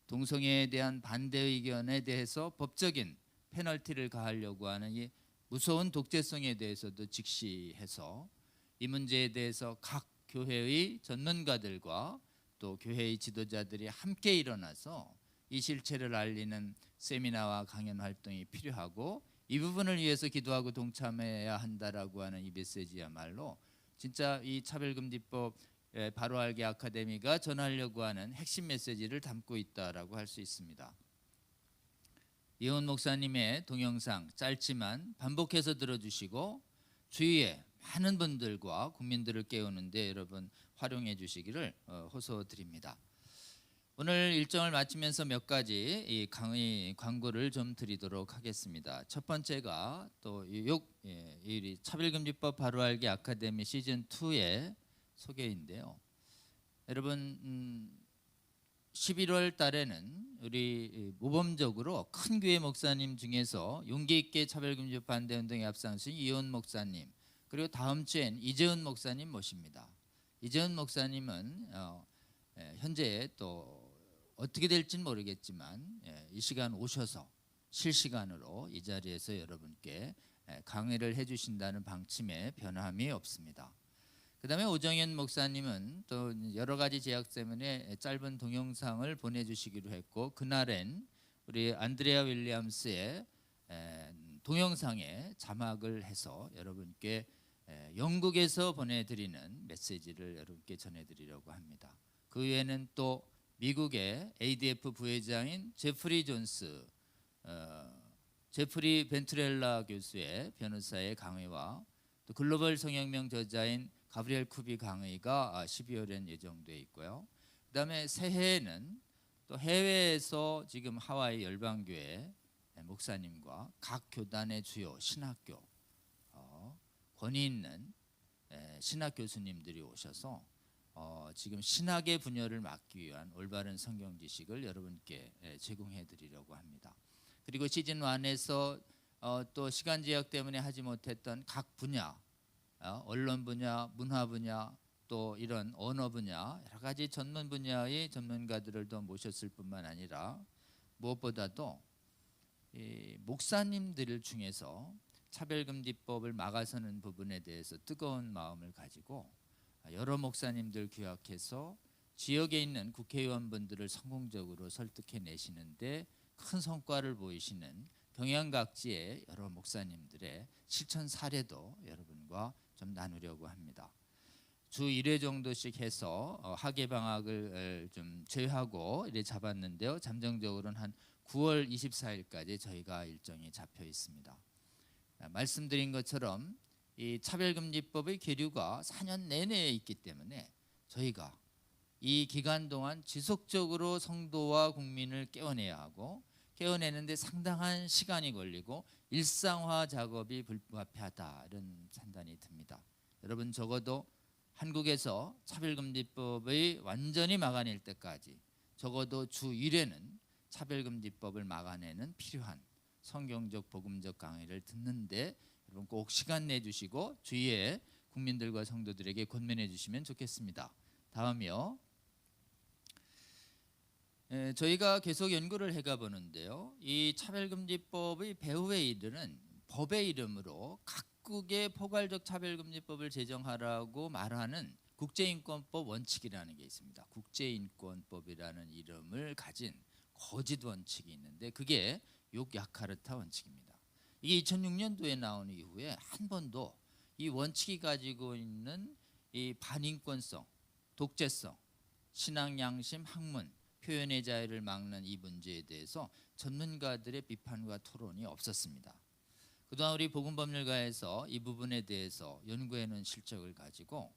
동성애에 대한 반대 의견에 대해서 법적인 페널티를 가하려고 하는 이 무서운 독재성에 대해서도 직시해서 이 문제에 대해서 각 교회의 전문가들과 또 교회의 지도자들이 함께 일어나서 이 실체를 알리는 세미나와 강연 활동이 필요하고 이 부분을 위해서 기도하고 동참해야 한다라고 하는 이 메시지야말로 진짜 이 차별금지법 바로 알기 아카데미가 전하려고 하는 핵심 메시지를 담고 있다라고 할 수 있습니다. 이훈 목사님의 동영상 짧지만 반복해서 들어주시고 주위에 많은 분들과 국민들을 깨우는데 여러분 활용해 주시기를 호소드립니다. 오늘 일정을 마치면서 몇 가지 이 강의 광고를 좀 드리도록 하겠습니다. 첫 번째가 또 이 차별금지법 바로 알기 아카데미 시즌 2의 소개인데요. 여러분 11월 달에는 우리 모범적으로 큰 교회 목사님 중에서 용기 있게 차별금지법 반대 운동에 앞장서신 이훈 목사님 그리고 다음 주엔 이재훈 목사님 모십니다. 이재훈 목사님은 현재 또 어떻게 될지는 모르겠지만 이 시간 오셔서 실시간으로 이 자리에서 여러분께 강의를 해주신다는 방침에 변함이 없습니다. 그 다음에 오정현 목사님은 또 여러 가지 제약 때문에 짧은 동영상을 보내주시기로 했고 그날엔 우리 안드레아 윌리엄스의 동영상에 자막을 해서 여러분께 영국에서 보내드리는 메시지를 여러분께 전해드리려고 합니다. 그 외에는 또 미국의 ADF 부회장인 제프리 존스, 제프리 벤트렐라 교수의 변호사의 강의와 또 글로벌 성혁명 저자인 가브리엘 쿠비 강의가 12월엔 예정돼 있고요. 그다음에 새해에는 또 해외에서 지금 하와이 열방교회 목사님과 각 교단의 주요 신학교 권위 있는 신학 교수님들이 오셔서 지금 신학의 분열을 막기 위한 올바른 성경 지식을 여러분께 제공해 드리려고 합니다. 그리고 시즌 1에서 또 시간 제약 때문에 하지 못했던 각 분야 언론 분야, 문화 분야, 또 이런 언어 분야 여러 가지 전문 분야의 전문가들을 더 모셨을 뿐만 아니라 무엇보다도 이 목사님들 중에서 차별금지법을 막아서는 부분에 대해서 뜨거운 마음을 가지고 여러 목사님들 규약해서 지역에 있는 국회의원분들을 성공적으로 설득해내시는데 큰 성과를 보이시는 경양 각지의 여러 목사님들의 실천 사례도 여러분과 좀 나누려고 합니다. 주 1회 정도씩 해서 학예 방학을 좀 제외하고 이래 잡았는데요. 잠정적으로는 한 9월 24일까지 저희가 일정이 잡혀 있습니다. 말씀드린 것처럼 이 차별금지법의 계류가 4년 내내에 있기 때문에 저희가 이 기간 동안 지속적으로 성도와 국민을 깨워내야 하고 깨워내는데 상당한 시간이 걸리고 일상화 작업이 불가피하다 이런 판단이 듭니다. 여러분 적어도 한국에서 차별금지법의 완전히 막아낼 때까지 적어도 주 1회는 차별금지법을 막아내는 필요한 성경적 복음적 강의를 듣는데 여러분 꼭 시간 내주시고 주위에 국민들과 성도들에게 권면해 주시면 좋겠습니다. 다음이요. 저희가 계속 연구를 해가 보는데요. 이 차별금지법의 배후에 이르는 법의 이름으로 각 각국의 포괄적 차별금지법을 제정하라고 말하는 국제인권법 원칙이라는 게 있습니다. 국제인권법이라는 이름을 가진 거짓 원칙이 있는데 그게 욕야카르타 원칙입니다. 이게 2006년도에 나온 이후에 한 번도 이 원칙이 가지고 있는 이 반인권성, 독재성, 신앙, 양심, 학문, 표현의 자유를 막는 이 문제에 대해서 전문가들의 비판과 토론이 없었습니다. 그동안 우리 복음법률가에서 이 부분에 대해서 연구해놓은 실적을 가지고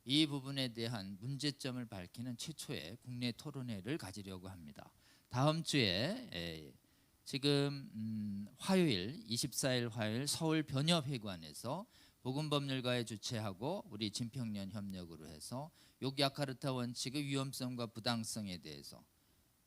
이 부분에 대한 문제점을 밝히는 최초의 국내 토론회를 가지려고 합니다. 다음 주에 지금 화요일 24일 화요일 서울 변협회관에서 복음법률가에 주최하고 우리 진평련 협력으로 해서 욕야카르타 원칙의 위험성과 부당성에 대해서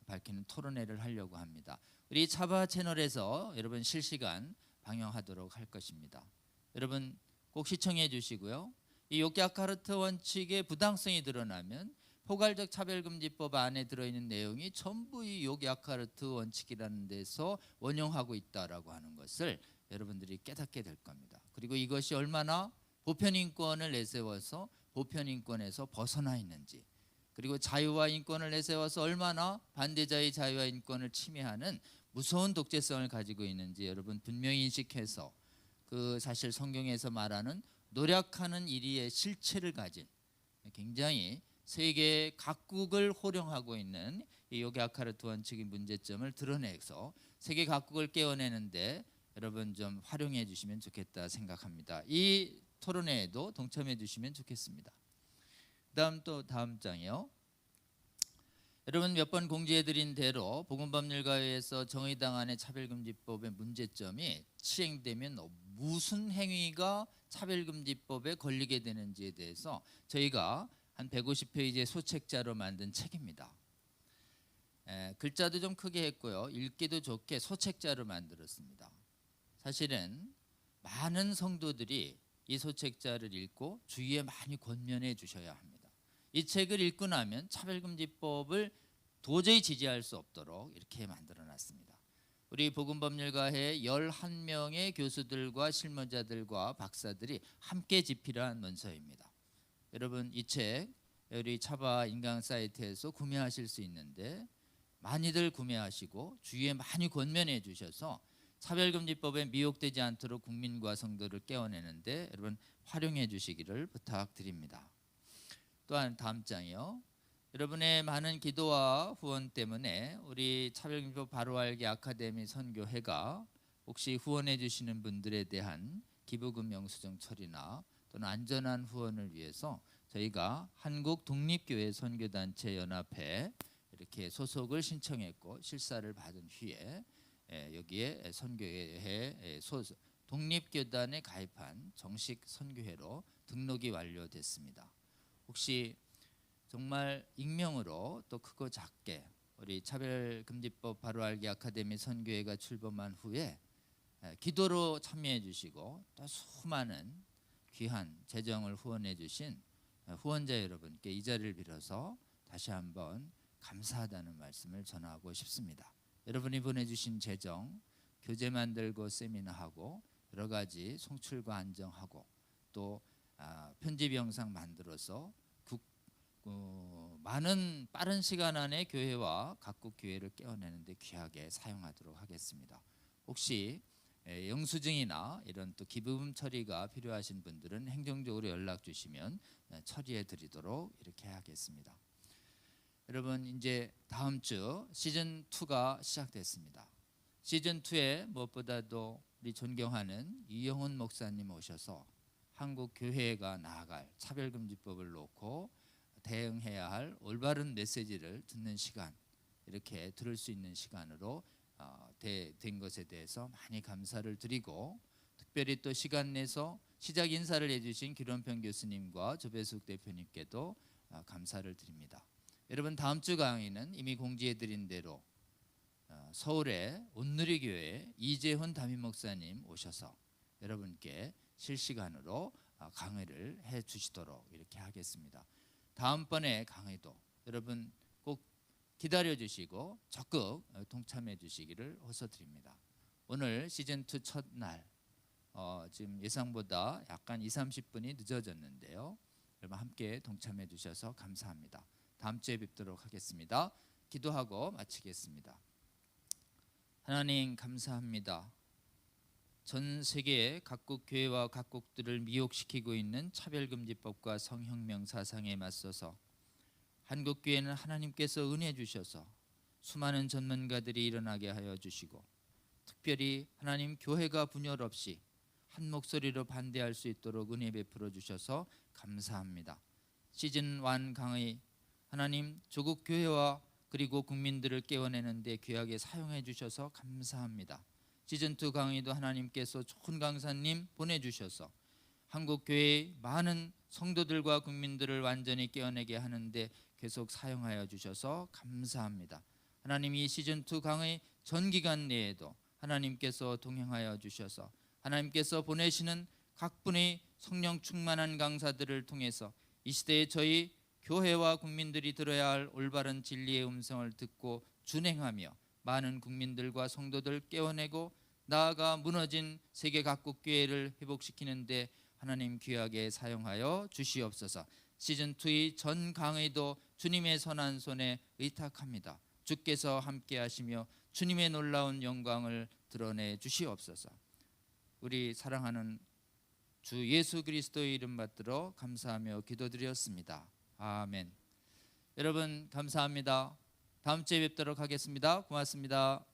밝히는 토론회를 하려고 합니다. 우리 차바 채널에서 여러분 실시간 방영하도록 할 것입니다. 여러분 꼭 시청해 주시고요. 이 욕야카르타 원칙의 부당성이 드러나면 포괄적 차별금지법 안에 들어있는 내용이 전부 이 욕야카르타 원칙이라는 데서 원용하고 있다라고 하는 것을 여러분들이 깨닫게 될 겁니다. 그리고 이것이 얼마나 보편인권을 내세워서 보편인권에서 벗어나 있는지, 그리고 자유와 인권을 내세워서 얼마나 반대자의 자유와 인권을 침해하는 무서운 독재성을 가지고 있는지 여러분 분명히 인식해서 그 사실 성경에서 말하는 노력하는 일의 실체를 가진 굉장히 세계 각국을 호령하고 있는 이 욕야카르타 원칙의 문제점을 드러내서 세계 각국을 깨어내는데 여러분 좀 활용해 주시면 좋겠다 생각합니다. 이 토론회에도 동참해 주시면 좋겠습니다. 다음 장이요. 여러분 몇 번 공지해 드린 대로 복음법률가에서 정의당안의 차별금지법의 문제점이 시행되면 무슨 행위가 차별금지법에 걸리게 되는지에 대해서 저희가 한 150페이지의 소책자로 만든 책입니다. 글자도 좀 크게 했고요. 읽기도 좋게 소책자로 만들었습니다. 사실은 많은 성도들이 이 소책자를 읽고 주위에 많이 권면해 주셔야 합니다. 이 책을 읽고 나면 차별금지법을 도저히 지지할 수 없도록 이렇게 만들어 놨습니다. 우리 복음법률가회 11명의 교수들과 실무자들과 박사들이 함께 집필한 문서입니다. 여러분 이 책 우리 차바 인강 사이트에서 구매하실 수 있는데 많이들 구매하시고 주위에 많이 권면해 주셔서 차별금지법에 미혹되지 않도록 국민과 성도를 깨어내는데 여러분 활용해 주시기를 부탁드립니다. 또한 다음 장이요. 여러분의 많은 기도와 후원 때문에 우리 차별금지법 바로 알기 아카데미 선교회가 혹시 후원해 주시는 분들에 대한 기부금 영수증 처리나 또는 안전한 후원을 위해서 저희가 한국 독립교회 선교단체 연합회 이렇게 소속을 신청했고 실사를 받은 후에 여기에 선교회 소속 독립교단에 가입한 정식 선교회로 등록이 완료됐습니다. 혹시 정말 익명으로 또 크고 작게 우리 차별금지법 바로 알기 아카데미 선교회가 출범한 후에 기도로 참여해 주시고 또 수많은 귀한 재정을 후원해 주신 후원자 여러분께 이 자리를 빌어서 다시 한번 감사하다는 말씀을 전하고 싶습니다. 여러분이 보내주신 재정, 교재 만들고 세미나하고 여러 가지 송출과 안정하고 또 편집 영상 만들어서 많은 빠른 시간 안에 교회와 각국 교회를 깨어내는 데 귀하게 사용하도록 하겠습니다. 혹시 영수증이나 이런 또 기부금 처리가 필요하신 분들은 행정적으로 연락 주시면 처리해 드리도록 이렇게 하겠습니다. 여러분 이제 다음 주 시즌 2가 시작됐습니다. 시즌 2에 무엇보다도 우리 존경하는 이영훈 목사님 오셔서 한국 교회가 나아갈 차별금지법을 놓고 대응해야 할 올바른 메시지를 듣는 시간, 이렇게 들을 수 있는 시간으로 된 것에 대해서 많이 감사를 드리고, 특별히 또 시간 내서 시작 인사를 해주신 기론평 교수님과 조배숙 대표님께도 감사를 드립니다. 여러분 다음 주 강의는 이미 공지해드린 대로 서울의 온누리교회 이재훈 담임 목사님 오셔서 여러분께 실시간으로 강의를 해주시도록 이렇게 하겠습니다. 다음번에 강의도 여러분 꼭 기다려주시고 적극 동참해 주시기를 호소드립니다. 오늘 시즌2 첫날 지금 예상보다 약간 20-30분이 늦어졌는데요. 여러분 함께 동참해 주셔서 감사합니다. 다음 주에 뵙도록 하겠습니다. 기도하고 마치겠습니다. 하나님 감사합니다. 전 세계 각국 교회와 각국들을 미혹시키고 있는 차별금지법과 성혁명 사상에 맞서서 한국 교회는 하나님께서 은혜 주셔서 수많은 전문가들이 일어나게 하여 주시고, 특별히 하나님 교회가 분열 없이 한 목소리로 반대할 수 있도록 은혜 베풀어 주셔서 감사합니다. 시즌 1 강의 하나님 조국 교회와 그리고 국민들을 깨워내는 데 귀하게 사용해 주셔서 감사합니다. 시즌 2 강의도 하나님께서 좋은 강사님 보내주셔서 한국 교회의 많은 성도들과 국민들을 완전히 깨어내게 하는데 계속 사용하여 주셔서 감사합니다. 하나님 이 시즌 2 강의 전 기간 내에도 하나님께서 동행하여 주셔서 하나님께서 보내시는 각 분의 성령 충만한 강사들을 통해서 이 시대에 저희 교회와 국민들이 들어야 할 올바른 진리의 음성을 듣고 준행하며 많은 국민들과 성도들 깨워내고 나아가 무너진 세계 각국 교회를 회복시키는데 하나님 귀하게 사용하여 주시옵소서. 시즌 2의 전 강의도 주님의 선한 손에 의탁합니다. 주께서 함께 하시며 주님의 놀라운 영광을 드러내 주시옵소서. 우리 사랑하는 주 예수 그리스도의 이름 받들어 감사하며 기도드렸습니다. 아멘. 여러분 감사합니다. 다음 주에 뵙도록 하겠습니다. 고맙습니다.